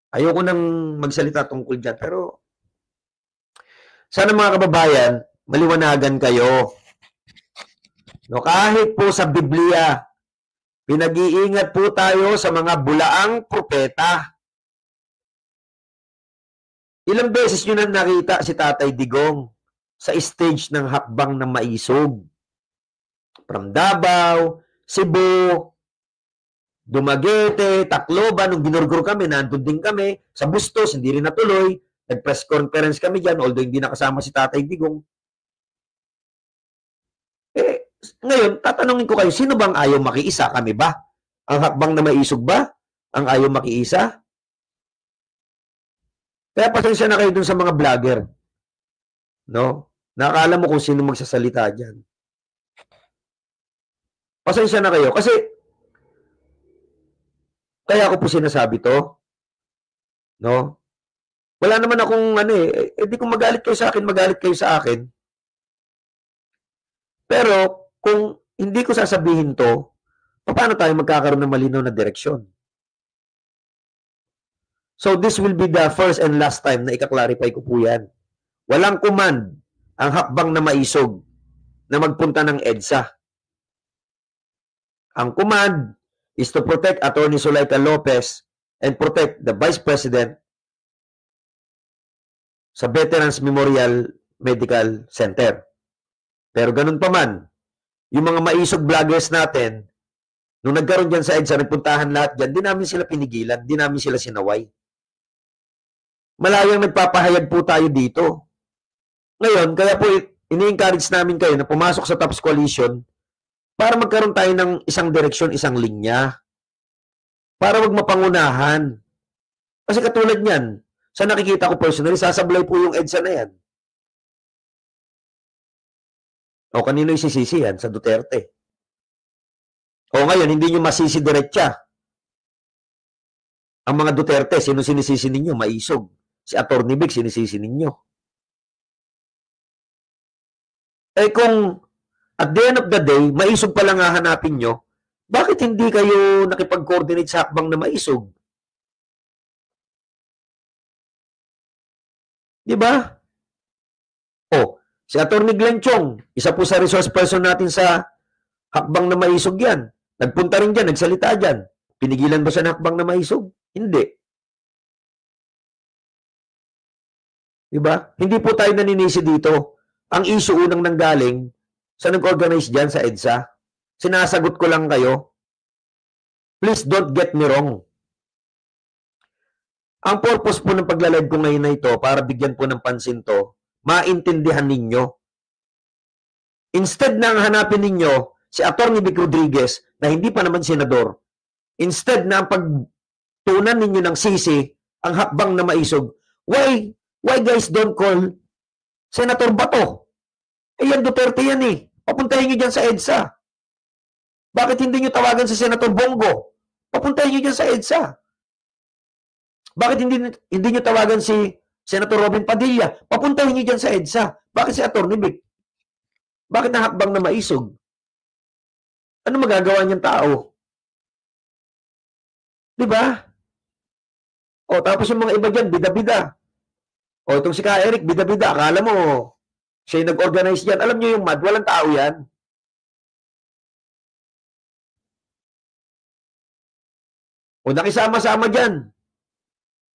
Ayoko nang magsalita tungkol dyan. Pero, sana mga kababayan, maliwanagan kayo. No, kahit po sa Biblia, pinag-iingat po tayo sa mga bulaang propeta. Ilang beses nyo na nakita si Tatay Digong sa stage ng hakbang ng Maisog. From Davao, Cebu, Dumaguete, Tacloban, nung ginurgur kami, nandun din kami, sa Bustos, hindi rin natuloy, nag-press conference kami dyan, although hindi nakasama si Tatay Digong. Ngayon, tatanungin ko kayo, sino bang ayaw makiisa? Kami ba? Ang hakbang na Maisog ba? Ang ayaw makiisa? Kaya pasensya na kayo dun sa mga vlogger. No? Nakakala mo kung sino magsasalita dyan. Pasensya na kayo. Kasi, kaya ko po sinasabi to. No? Wala naman akong di kung magalit kayo sa akin, magalit kayo sa akin. Pero, kung hindi ko sasabihin to, paano tayo magkakaroon ng malinaw na direksyon? So, this will be the first and last time na ika-clarify ko po yan. Walang command ang hakbang na Maisog na magpunta ng EDSA. Ang command is to protect Attorney Zuleika Lopez and protect the Vice President sa Veterans Memorial Medical Center. Pero ganun pa man, yung mga Maisog vloggers natin, nung nagkaroon dyan sa EDSA, nagpuntahan lahat dyan, di namin sila pinigilan, di namin sila sinaway. Malayang nagpapahayag po tayo dito. Ngayon, kaya po ini-encourage namin kayo na pumasok sa TOPS Coalition para magkaroon tayo ng isang direksyon, isang linya. Para wag mapangunahan. Kasi katulad niyan, sa nakikita ko personally, sasablay po yung EDSA na yan. O kanino isisisi yan? Sa Duterte. O ngayon, hindi nyo masisi diretsa. Ang mga Duterte, sino sinisisi ninyo? Maisog. Si Atty. Vic, sinisisi ninyo. Kung at the end of the day, Maisog pa lang hahanapin nyo, bakit hindi kayo nakipag-coordinate sa hakbang na Maisog? Diba? Si Atty. Glenn Chong, isa po sa resource person natin sa hakbang na Maisog yan. Nagpunta rin dyan, nagsalita dyan. Pinigilan ba siya ng hakbang na Maisog? Hindi. Diba? Hindi po tayo naninisi dito. Ang issue unang nanggaling sa nag-organize dyan sa EDSA. Sinasagot ko lang kayo. Please don't get me wrong. Ang purpose po ng pagla-live ko ngayon na ito, para bigyan po ng pansin to, maintindihan ninyo. Instead na hanapin ninyo si Atty. Vic Rodriguez na hindi pa naman senador, instead na ang pagtunan ninyo ng sisi ang hakbang na Maisog, why guys don't call Senator Bato? Yan Duterte yan eh. Papuntahin nyo dyan sa EDSA. Bakit hindi nyo tawagan si Senator Bongo? Papuntahin nyo dyan sa EDSA. Bakit hindi nyo tawagan si Senator Robin Padilla? Papuntahin nyo dyan sa EDSA. Bakit si Atty. Vic? Bakit na hakbang na Maisog? Ano magagawa niyang tao? Diba? Tapos yung mga iba dyan, bida-bida. Itong si Ka Eric, bida-bida. Akala mo, siya yung nag-organize yan. Alam niyo yung MAD, walang tao yan. Nakisama-sama dyan.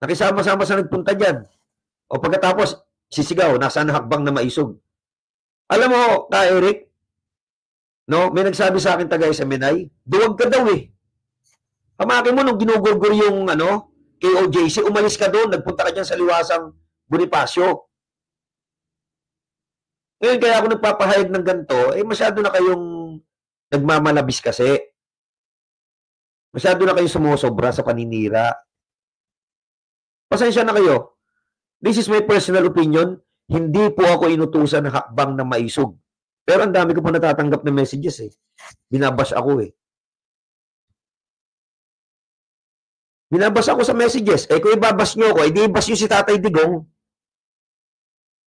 Nakisama-sama sa nagpunta dyan. Pagkatapos, sisigaw, nasaan na hakbang na Maisog? Alam mo, Ka Eric, no, may nagsabi sa akin taga SMNI, duwag ka daw eh. Pamakin mo nung ginugurgur yung KOJC, umalis ka doon, nagpunta ka dyan sa Liwasang Bonifacio. Ngayon kaya ako nagpapahayag ng ganito, masyado na kayong nagmamalabis kasi. Masyado na kayong sumusobra sa paninira. Pasensya na kayo. This is my personal opinion. Hindi po ako inutusan ng hakbang na maisog. Pero ang dami ko pa natatanggap na messages eh. Binabash ako eh. Binabash ako sa messages. Eh kung ibabash nyo ako, edi ibash nyo si Tatay Digong.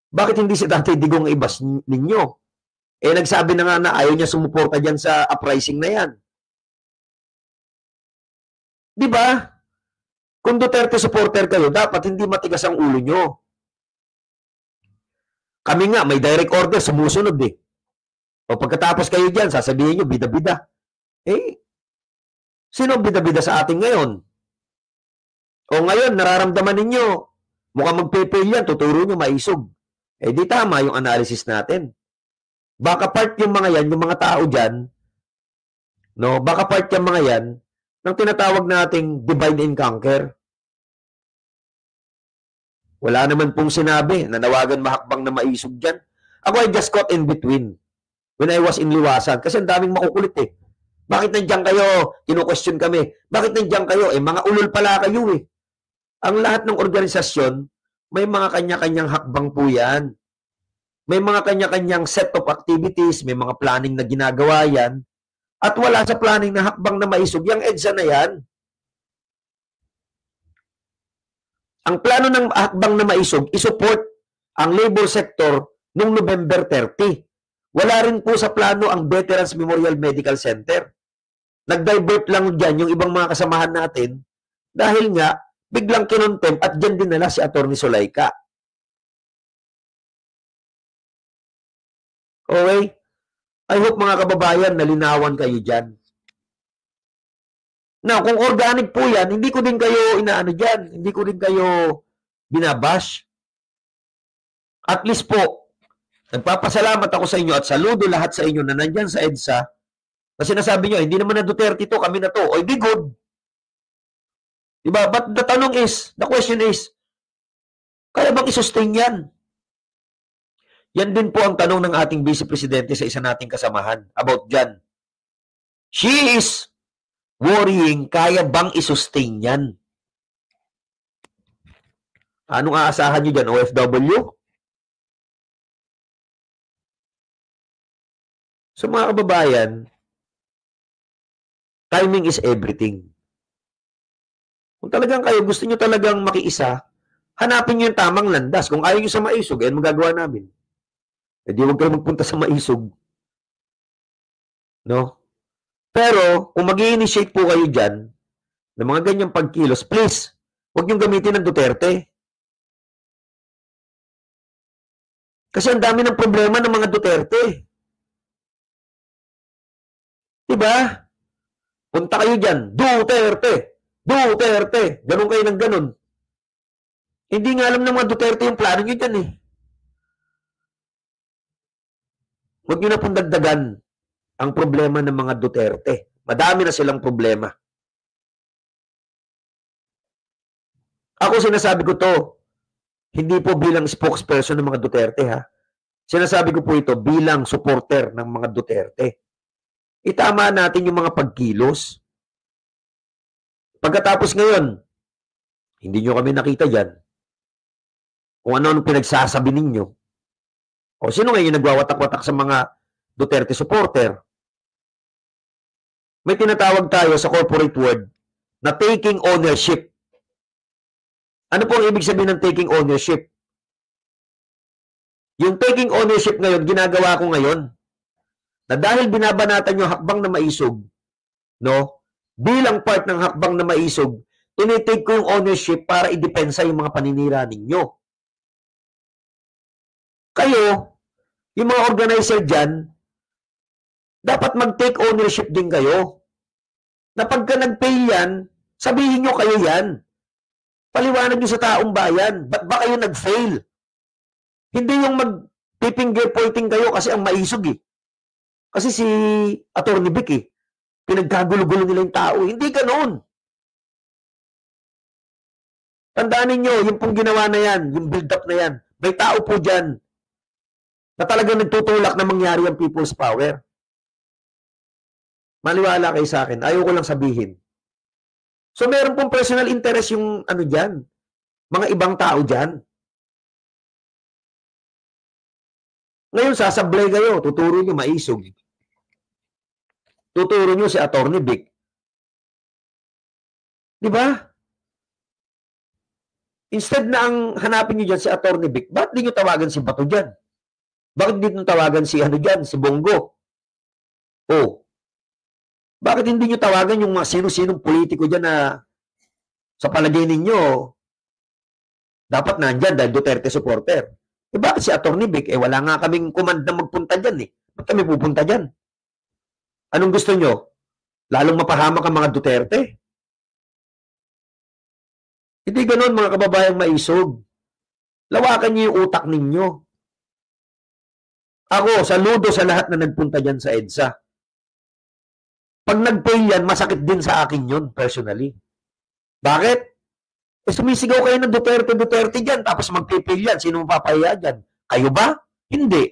Bakit hindi si Tatay Digong ibash ninyo? Eh nagsabi na nga na ayaw niya sumuporta dyan sa uprising na yan. Di ba? Kung Duterte supporter kayo, dapat hindi matigas ang ulo nyo. Kami nga, may direct order, sumusunod eh. O pagkatapos kayo dyan, sasabihin nyo, bida-bida. Eh, sino bida-bida sa atin ngayon? O ngayon, nararamdaman ninyo, mukhang magpe-fail yan, tuturo nyo maisog. Eh di tama yung analysis natin. Baka part yung mga yan, yung mga tao dyan, no? Baka part yung mga yan, ng tinatawag nating divide and conquer. Wala naman pong sinabi na nawagan mahakbang na maisog dyan. Ako ay just caught in between when I was in Liwasan. Kasi ang daming makukulit eh. Bakit nandiyan kayo? Kino-question kami. Bakit nandiyan kayo? Eh, mga ulol pala kayo eh. Ang lahat ng organisasyon, may mga kanya-kanyang hakbang po yan. May mga kanya-kanyang set of activities, may mga planning na ginagawa yan. At wala sa planning na hakbang na maisog, yung EDSA na yan. Ang plano ng hakbang na maisog, isupport ang labor sector noong November 30. Wala rin po sa plano ang Veterans Memorial Medical Center. Nag-divert lang dyan yung ibang mga kasamahan natin dahil nga biglang kinontem at dyan dinala si Atty. Solayca. Okay? I hope mga kababayan nalinawan kayo dyan. Now, kung organic po yan, hindi ko din kayo inaano dyan. Hindi ko din kayo binabash. At least po, nagpapasalamat ako sa inyo at saludo lahat sa inyo na nandyan sa EDSA. Kasi nasabi nyo, hindi naman na Duterte to, kami na to. Oy, be good. Diba? But the question is, kaya bang isustain yan? Yan din po ang tanong ng ating Vice Presidente sa isa nating kasamahan about dyan. She is worrying, kaya bang isustain yan? Anong aasahan nyo dyan? OFW? So mga kababayan, timing is everything. Kung talagang kayo, gusto nyo talagang makiisa, hanapin nyo yung tamang landas. Kung ayaw nyo sa maisog, yan magagawa namin. E di huwag kayo magpunta sa maisog. No? Pero, kung mag-i-initiate po kayo dyan, ng mga ganyang pagkilos, please, huwag niyong gamitin ng Duterte. Kasi ang dami ng problema ng mga Duterte. Diba? Punta kayo dyan, Duterte! Duterte! Ganun kayo ng ganun. Hindi nga alam ng mga Duterte yung plano nyo dyan eh. Huwag nyo na pong dagdagan ang problema ng mga Duterte. Madami na silang problema. Ako sinasabi ko to, hindi po bilang spokesperson ng mga Duterte ha. Sinasabi ko po ito bilang supporter ng mga Duterte. Itama natin yung mga pagkilos. Pagkatapos ngayon, hindi nyo kami nakita dyan. Kung ano-ano pinagsasabi ninyo. O sino ngayon yung nagwawatak-watak sa mga Duterte supporter? May tinatawag tayo sa corporate world na taking ownership. Ano po ang ibig sabihin ng taking ownership? Yung taking ownership ngayon, ginagawa ko ngayon. Na dahil binabanatan yung hakbang na maisog, no? Bilang part ng hakbang na maisog, tinitake ko yung ownership para idepensa yung mga paninira ninyo. Kayo, yung mga organizer dyan, dapat mag-take ownership din kayo. Na pagka nag-fail yan, sabihin nyo kayo yan. Paliwanag nyo sa taong bayan, ba't ba kayo nag-fail? Hindi yung mag-finger pointing kayo kasi ang maisog eh. Kasi si Atty. Vic eh, pinagkagulo-gulo nila yung tao. Hindi ganoon. Tandaan ninyo, yung pong ginawa na yan, yung build-up na yan, may tao po dyan na talagang nagtutulak na mangyari ang people's power. Maniwala kayo sa akin. Ayaw ko lang sabihin. So, meron pong personal interest yung ano dyan. mga ibang tao dyan. Ngayon, sasablay kayo, tuturo nyo maisog. Tuturo nyo si Atty. Vic. Di ba? Instead na ang hanapin nyo dyan si Atty. Vic, bakit di nyo tawagan si Bato dyan? Bakit di nyo tawagan si ano dyan, si Bongo? Oh. Bakit hindi nyo tawagan yung mga sino-sinong politiko dyan na sa palagay ninyo dapat nandyan dahil Duterte supporter? Eh bakit si Atty. Vic? Eh wala nga kaming command na magpunta dyan eh. Ba't kami pupunta dyan? Anong gusto nyo? Lalong mapahamak ang mga Duterte? Hindi ganoon mga kababayang maisog. Lawakan niyo yung utak ninyo. Ako, saludo sa lahat na nagpunta dyan sa EDSA. Pag nag-fail yan, masakit din sa akin yun, personally. Bakit? Eh, sumisigaw kayo ng Duterte dyan, tapos mag-fail yan. Sino mapapahiya dyan? Kayo ba? Hindi.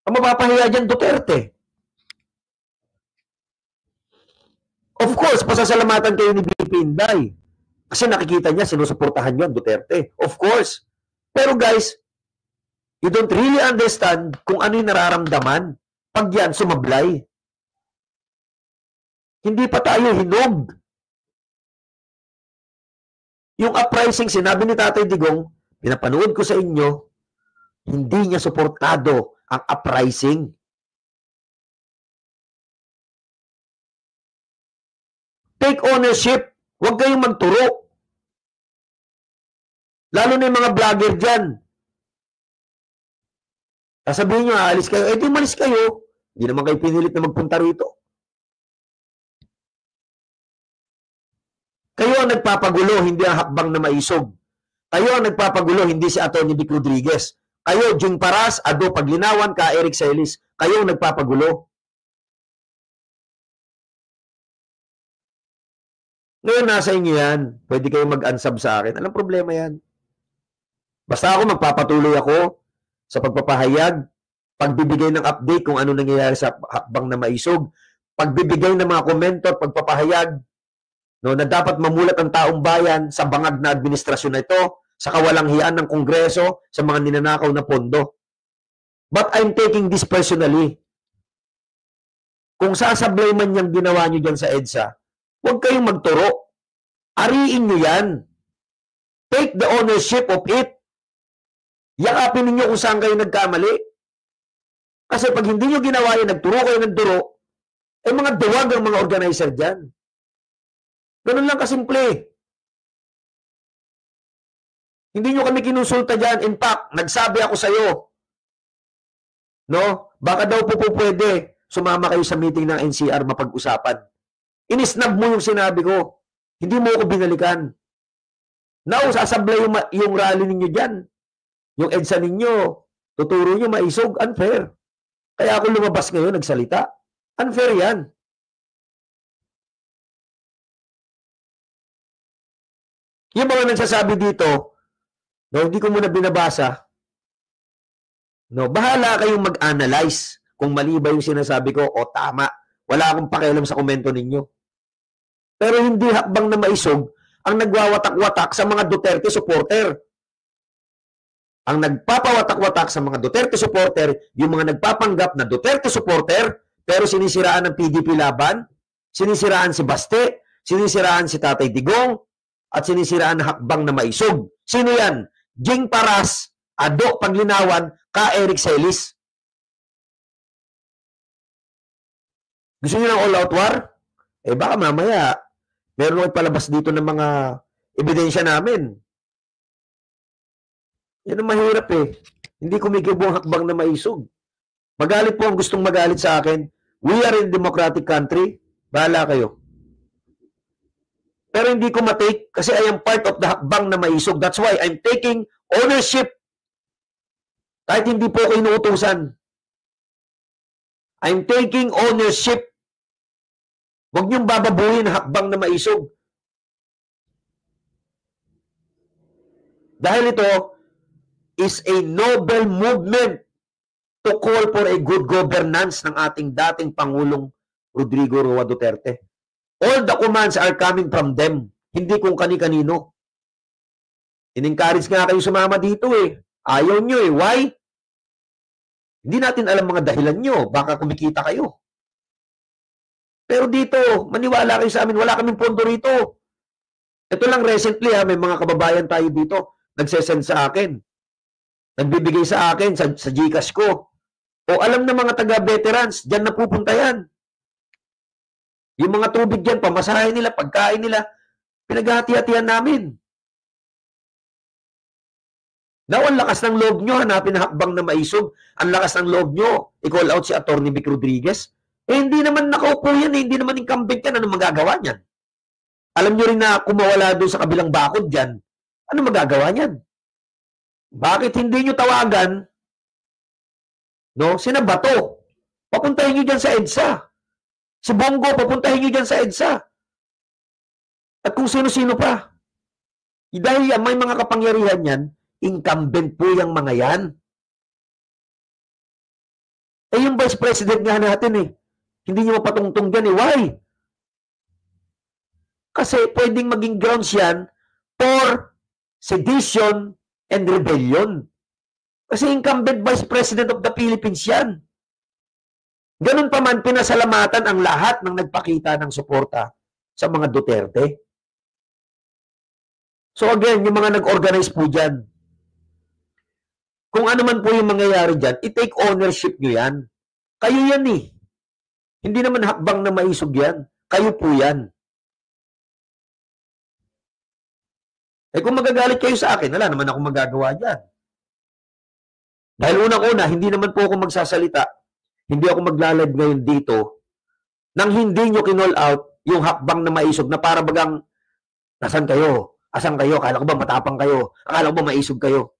Ang mapapahiya dyan, Duterte. Of course, pasasalamatan kayo ni BP Inday. Kasi nakikita niya, sinusuportahan niyo ang Duterte. Of course. Pero guys, you don't really understand kung ano yung nararamdaman pag yan sumablay. Hindi pa tayo hinog. Yung uprising, sinabi ni Tatay Digong, pinapanood ko sa inyo, hindi niya suportado ang uprising. Take ownership. Huwag kayong magturo. Lalo na yung mga vlogger dyan. Sasabihin nyo, aalis kayo. Eh, di malis kayo. Hindi naman kayo pinilit na magpunta rito. Kayo ang nagpapagulo, hindi ang hakbang na maisog. Kayo ang nagpapagulo, hindi si Atty. Vic Rodriguez. Kayo, Jing Paras, Ado Paglinawan, ka Eric Celis. Kayo ang nagpapagulo. Ngayon, nasa inyo yan. Pwede kayong mag-unsub sa akin. Anong problema yan? Basta ako, magpapatuloy ako sa pagpapahayag, pagbibigay ng update kung ano nangyayari sa hakbang na maisog, pagbibigay ng mga komento at pagpapahayag no, na dapat mamulat ang taong bayan sa bangag na administrasyon na ito, sa kawalang hiyaan ng Kongreso, sa mga ninanakaw na pondo. But I'm taking this personally. Kung sasablay man yung ginawa nyo dyan sa EDSA, huwag kayong magturo. Ariin nyo yan. Take the ownership of it. Yakapin ninyo kung saan kayo nagkamali. Kasi pag hindi nyo ginawa yan, nagturo kayo ng turo, eh mga duwag ang mga organizer dyan. Ganun lang kasimple. Hindi nyo kami kinonsulta dyan. In fact, nagsabi ako sa'yo, no? Baka daw po pwede sumama kayo sa meeting ng NCR mapag-usapan. Inisnab mo yung sinabi ko. Hindi mo ako binalikan. Now, sasablay yung rally ninyo dyan. Yung EDSA ninyo, tuturo nyo maisog, unfair. Kaya ako lumabas ngayon, nagsalita. Unfair yan. Yung mga nagsasabi dito, no, hindi ko muna binabasa, no, bahala kayong mag-analyze kung mali ba yung sinasabi ko o tama. Wala akong pakialam sa komento ninyo. Pero hindi hakbang na maisog ang nagwawatak-watak sa mga Duterte supporter. Ang nagpapawatak-watak sa mga Duterte supporter, yung mga nagpapanggap na Duterte supporter, pero sinisiraan ng PDP laban, sinisiraan si Baste, sinisiraan si Tatay Digong, at sinisiraan na hakbang na maisog. Sino yan? Jing Paras, Ado Paglinawan, ka Eric Celis. Gusto niyo ng all-out war? Eh baka mamaya, meron ko palabas dito ng mga ebidensya namin. Yan ang mahirap eh. Hindi kumikibo ang hakbang na maisog. Magalit po ang gustong magalit sa akin. We are in democratic country. Bahala kayo. Pero hindi ko matake kasi I am part of the hakbang na maisog. That's why I'm taking ownership. Kahit hindi po ako inuutusan. I'm taking ownership. Huwag niyong bababuhin ang hakbang na maisog. Dahil ito is a noble movement to call for a good governance ng ating dating Pangulong Rodrigo Roa Duterte. All the commands are coming from them, hindi kung kani-kanino. In-encourage nga kayo sumama dito eh. Ayaw nyo eh. Why? Hindi natin alam mga dahilan nyo. Baka kumikita kayo. Pero dito, maniwala kayo sa amin, wala kaming pondo rito. Ito lang recently may mga kababayan tayo dito, nagsesend sa akin. Nagbibigay sa akin sa GCash ko. O alam na mga taga-veterans, dyan na pupunta yan. Yung mga tubig dyan, pamasahin nila, pagkain nila, pinaghati-hatian namin. Now, ang lakas ng loob nyo, hanapin na hakbang na maisog. Ang lakas ng loob nyo, i-call out si Atty. Vic Rodriguez. Hindi naman nakaupo yan, hindi naman incumbent yan. Ano magagawa niyan? Alam nyo rin na kumawala doon sa kabilang bakod dyan. Ano magagawa niyan? Bakit hindi nyo tawagan, sina Bato? Papuntahin nyo dyan sa EDSA. Si Bongo, papuntahin nyo dyan sa EDSA. At kung sino-sino pa. Dahil may mga kapangyarihan yan, incumbent po yung mga yan. Yung Vice President nga natin hindi nyo mapatungtong dyan Why? Kasi pwedeng maging grounds yan for sedition and rebellion. Kasi incumbent Vice President of the Philippines yan. Ganun pa man, pinasalamatan ang lahat ng nagpakita ng suporta sa mga Duterte. So again, yung mga nag-organize po dyan, kung ano man po yung mangyayari dyan, i-take ownership nyo yan. Kayo yan Hindi naman hakbang na maisog yan. Kayo po yan. Kung magagalit kayo sa akin, wala naman ako magagawa dyan. Dahil unang-una, hindi naman po ako magsasalita. Hindi ako magla-live ngayon dito nang hindi nyo kinall out yung hakbang na maisog na para bagang nasan kayo? Asan kayo? Akala ko ba matapang kayo? Akala ko ba maisog kayo?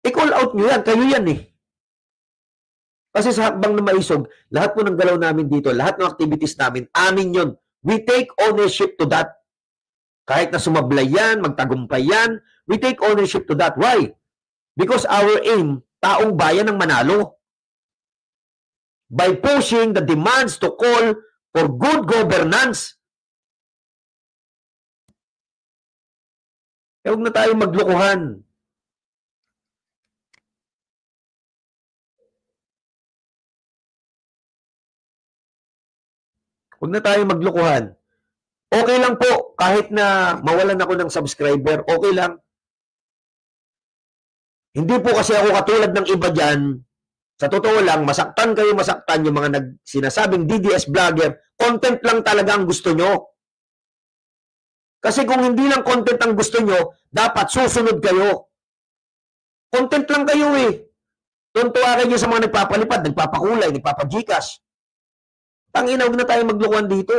I-call out nyo yan. Kayo yan Kasi sa hakbang na maisog, lahat po ng galaw namin dito, lahat ng activities namin, amin yun. We take ownership to that. Kahit na sumablay yan, magtagumpay yan, we take ownership to that. Why? Because our aim, taong bayan ang manalo. By pushing the demands to call for good governance. Huwag na tayo maglokohan. Huwag na tayo maglokohan. Okay lang po, kahit na mawalan ako ng subscriber, okay lang. Hindi po kasi ako katulad ng iba dyan. Sa totoo lang, masaktan kayo, masaktan yung mga sinasabing DDS vlogger. Content lang talaga ang gusto nyo. Kasi kung hindi lang content ang gusto nyo, dapat susunod kayo. Content lang kayo Tuntuwa kayo sa mga nagpapalipad, nagpapakulay, nagpapagikas. Tangina, huwag na tayo maglokohan dito.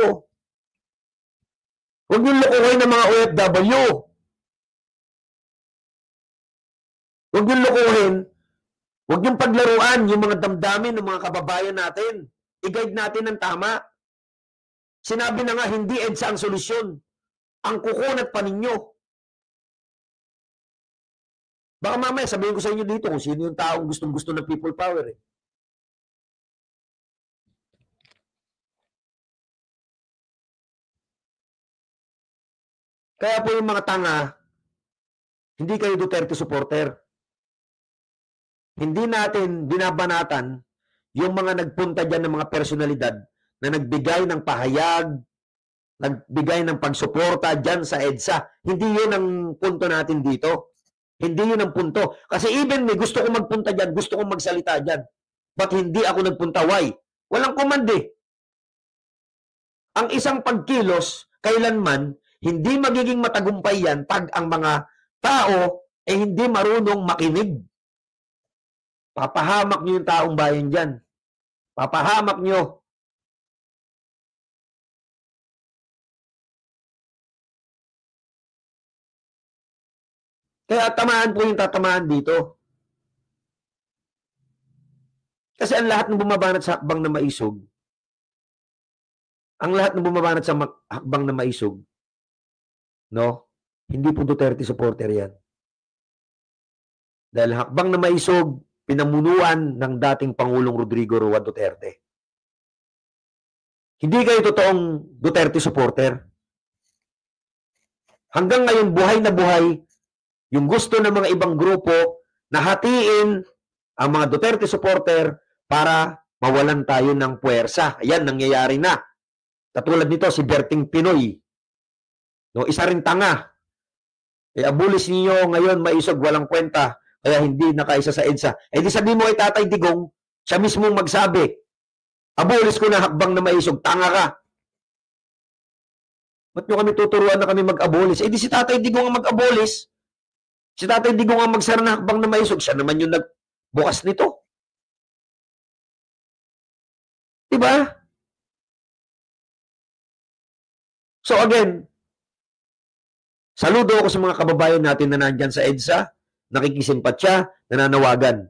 Huwag yung lokohin ng mga OFW. Huwag yung lokohin. Huwag yung paglaruan yung mga damdamin ng mga kababayan natin. I-guide natin ng tama. Sinabi na nga, hindi EDSA ang solusyon. Ang kukunat pa ninyo. Baka mamaya sabihin ko sa inyo dito kung sino yung taong gustong-gusto ng people power Kaya po yung mga tanga, hindi kayo Duterte supporter. Hindi natin binabanatan yung mga nagpunta dyan ng mga personalidad na nagbigay ng pahayag, nagbigay ng pagsuporta dyan sa EDSA. Hindi yun ang punto natin dito. Hindi yun ang punto. Kasi even may gusto ko magpunta dyan, gusto ko magsalita dyan. But hindi ako nagpunta. Why? Walang command Ang isang pagkilos, kailanman, hindi magiging matagumpay yan pag ang mga tao hindi marunong makinig. Papahamak nyo yung taong bayan dyan. Papahamak nyo. Kaya tamaan po yung tatamaan dito. Kasi ang lahat ng bumabanat sa hakbang na maisog, hindi po Duterte supporter yan. Dahil hakbang na maisog, pinamunuan ng dating Pangulong Rodrigo Roa Duterte. Hindi kayo totoong Duterte supporter. Hanggang ngayon, buhay na buhay yung gusto ng mga ibang grupo na hatiin ang mga Duterte supporter para mawalan tayo ng puwersa. Ayan, nangyayari na. Katulad nito, si Berting Pinoy. No, isa rin tanga. Abulis niyo ngayon, maisog, walang kwenta, kaya hindi nakaisa sa EDSA. Eh di sabihin mo kay Tatay Digong, siya mismo magsabi, abulis ko na hakbang na maisog, tanga ka. Ba't nyo kami tuturuan na kami mag-abulis? Eh di si Tatay Digong ang mag-abulis. Si Tatay Digong ang magsara na hakbang na maisog, siya naman yung nagbukas nito. Diba? So again, saludo ako sa mga kababayan natin na nandyan sa EDSA, nakikisimpatya, nananawagan.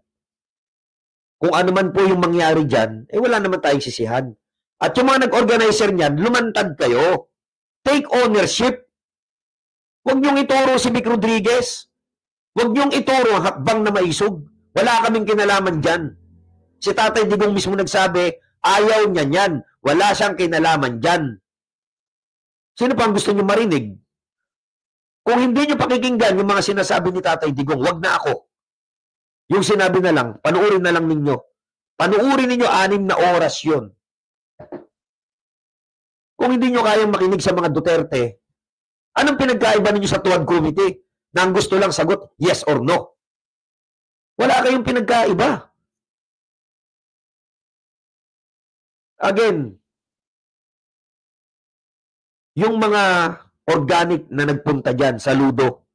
Kung ano man po yung mangyari dyan, eh wala naman tayong sisihan. At yung mga nag-organizer niyan, lumantad kayo. Take ownership. Huwag niyong ituro si Vic Rodriguez. Huwag niyong ituro ang hakbang na maisog. Wala kaming kinalaman dyan. Si Tatay Digong mismo nagsabi, ayaw niya niyan. Wala siyang kinalaman dyan. Sino pa ang gusto niyo marinig? Kung hindi niyo pakikinggan yung mga sinasabi ni Tatay Digong, wag na ako. Yung sinabi na lang, panuurin na lang ninyo. Panuurin ninyo 6 na oras yun. Kung hindi nyo kayang makinig sa mga Duterte, anong pinagkaiba ninyo sa Tuwad Committee na ang gusto lang sagot, yes or no? Wala kayong pinagkaiba. Again, yung mga organic na nagpunta dyan sa Ludo,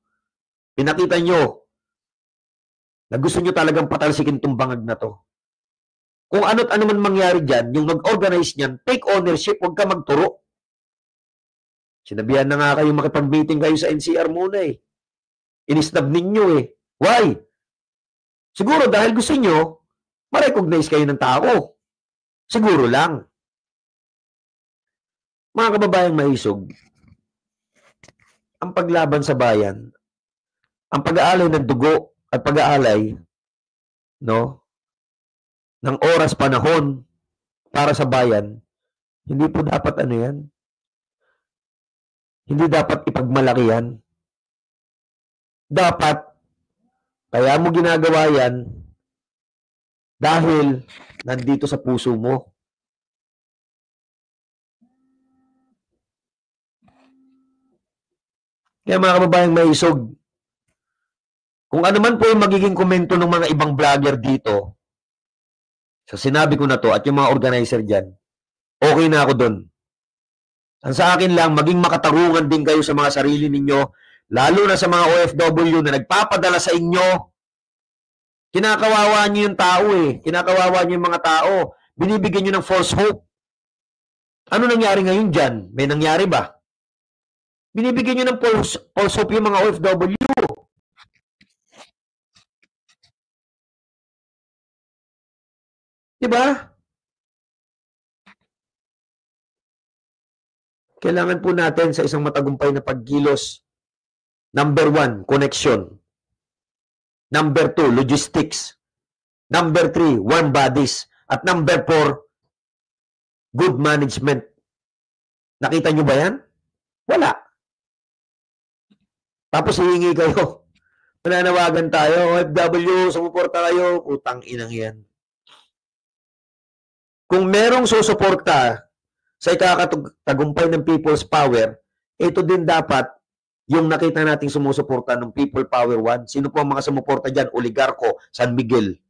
pinakita nyo na gusto nyo talagang patalsikin itong bangag na to. Kung ano't ano man mangyari dyan, yung nag-organize niyan, take ownership, huwag ka magturo. Sinabihan na nga kayo makipag-meeting kayo sa NCR muna eh. Inisnab ninyo eh. Why? Siguro dahil gusto nyo, ma-recognize kayo ng tao. Siguro lang. Mga kababayang maisog, ang paglaban sa bayan, ang pag-aalay ng dugo at pag-aalay, no, ng oras, panahon para sa bayan, hindi po dapat ano yan. Hindi dapat ipagmalaki yan. Dapat, kaya mo ginagawa yan dahil nandito sa puso mo. Kaya mga kababayang maisog, kung ano man po yung magiging komento ng mga ibang vlogger dito, sa sinabi ko na to at yung mga organizer dyan, okay na ako doon. Ang sa akin lang, maging makatarungan din kayo sa mga sarili ninyo, lalo na sa mga OFW na nagpapadala sa inyo. Kinakawawa nyo yung tao eh. Kinakawawa nyo yung mga tao. Binibigyan nyo ng false hope. Ano nangyari ngayon dyan? May nangyari ba? Binibigyan nyo ng false hope yung mga OFW. Diba? Kailangan po natin sa isang matagumpay na pagkilos, number 1, connection. Number 2, logistics. Number 3, warm bodies. At number 4, good management. Nakita nyo ba yan? Wala. Tapos hihingi kayo. Mananawagan tayo, OFW, sumuporta kayo. Putang inang yan. Kung merong susuporta sa ikakatagumpay ng People's Power, ito din dapat yung nakita nating sumusuporta ng People Power 1. Sino po ang mga sumuporta dyan? Oligarko, San Miguel,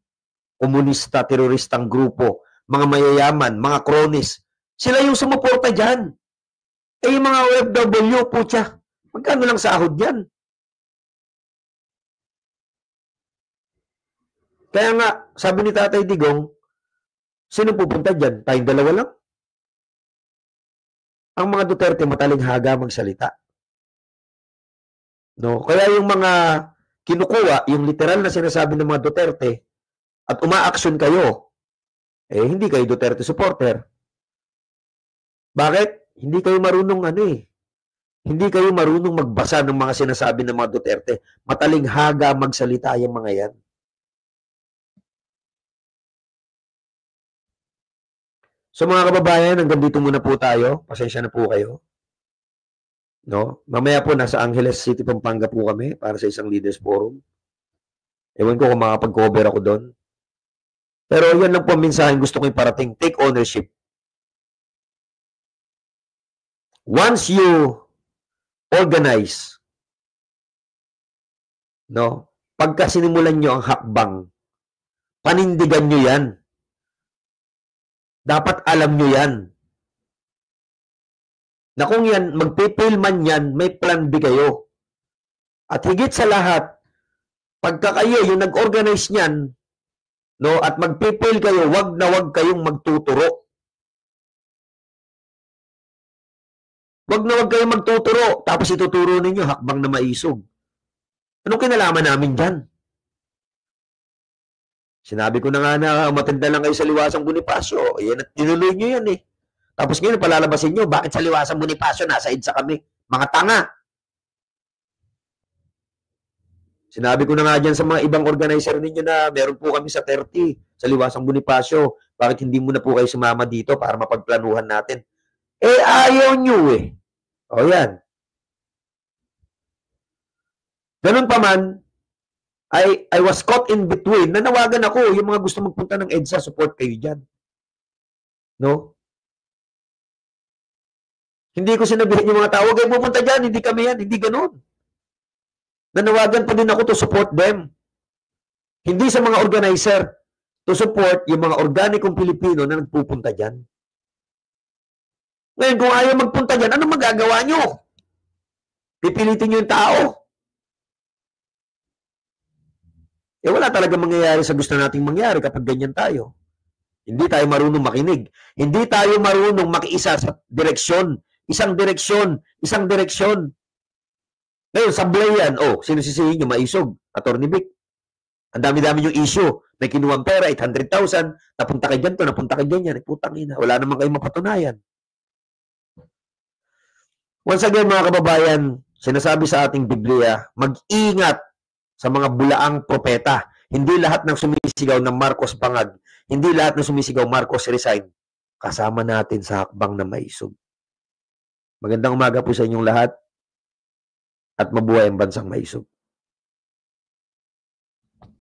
komunista, teroristang grupo, mga mayayaman, mga kronis. Sila yung sumuporta dyan. Eh yung mga OFW, putya, magkano lang sahod yan? Kaya nga, sabi ni Tatay Digong, sino pupunta dyan? Tayong dalawa lang? Ang mga Duterte matalinghaga magsalita. No? Kaya yung mga kinukuha, yung literal na sinasabi ng mga Duterte, at umaaksyon kayo, eh hindi kayo Duterte supporter. Bakit? Hindi kayo marunong Hindi kayo marunong magbasa ng mga sinasabi ng mga Duterte. Matalinghaga magsalita yung mga yan. So mga kababayan, hanggang dito muna po tayo. Pasensya na po kayo. No? Mamaya po, nasa Angeles City, Pampanga po kami para sa isang leaders forum. Ewan ko kung makapag-cover ako doon. Pero yan lang po ang mensahe gusto ko iparating. Take ownership. Once you organize, no? Pagka sinimulan nyo ang hakbang, panindigan nyo yan. Dapat alam nyo yan. Na kung yan, magpipil man yan, may plan B kayo. At higit sa lahat, pagka kayo yung nag-organize niyan, no, at magpipil kayo, wag na wag kayong magtuturo. Wag na wag kayong magtuturo, tapos ituturo ninyo hakbang na maisog. Anong kinalaman namin dyan? Sinabi ko na nga na matanda lang kayo sa Liwasang Bonifacio. Yan at tinuloy nyo yan eh. Tapos ngayon, palalabasin nyo, bakit sa Liwasang Bonifacio nasa EDSA kami? Mga tanga. Sinabi ko na nga dyan sa mga ibang organizer ninyo na meron po kami sa 30 sa Liwasang Bonifacio. Bakit hindi mo na po kayo sumama dito para mapagplanuhan natin? Eh, ayaw nyo eh. O yan. Ganun pa man, I was caught in between. Nanawagan ako, yung mga gusto magpunta ng EDSA, support kayo dyan. No? Hindi ko sinabihin yung mga tao, huwag kayo pupunta dyan, hindi kami yan, hindi ganun. Nanawagan pa din ako to support them. Hindi sa mga organizer, to support yung mga organikong Pilipino na nagpupunta dyan. Ngayon, kung ayaw magpunta dyan, ano magagawa nyo? Pipilitin nyo yung tao. Eh wala talaga mangyayari sa gusto nating mangyari kapag ganyan tayo. Hindi tayo marunong makinig. Hindi tayo marunong makiisa sa direksyon. Isang direksyon. Isang direksyon. Ngayon, sablay yan. Oh, sino sisihin nyo? Maisog. Attorney Vic. Ang dami-dami yung issue. May kinuwang pera, 800,000. Napunta kay ganito, napunta kay ganyan. Putang ina. Wala naman kayong mapatunayan. Once again, mga kababayan, sinasabi sa ating Biblia, mag-ingat sa mga bulaang propeta. Hindi lahat ng sumisigaw ng Marcos bangag, hindi lahat ng sumisigaw Marcos resign, kasama natin sa hakbang na maisog. Magandang umaga po sa inyong lahat at mabuhay ang bansang maisog.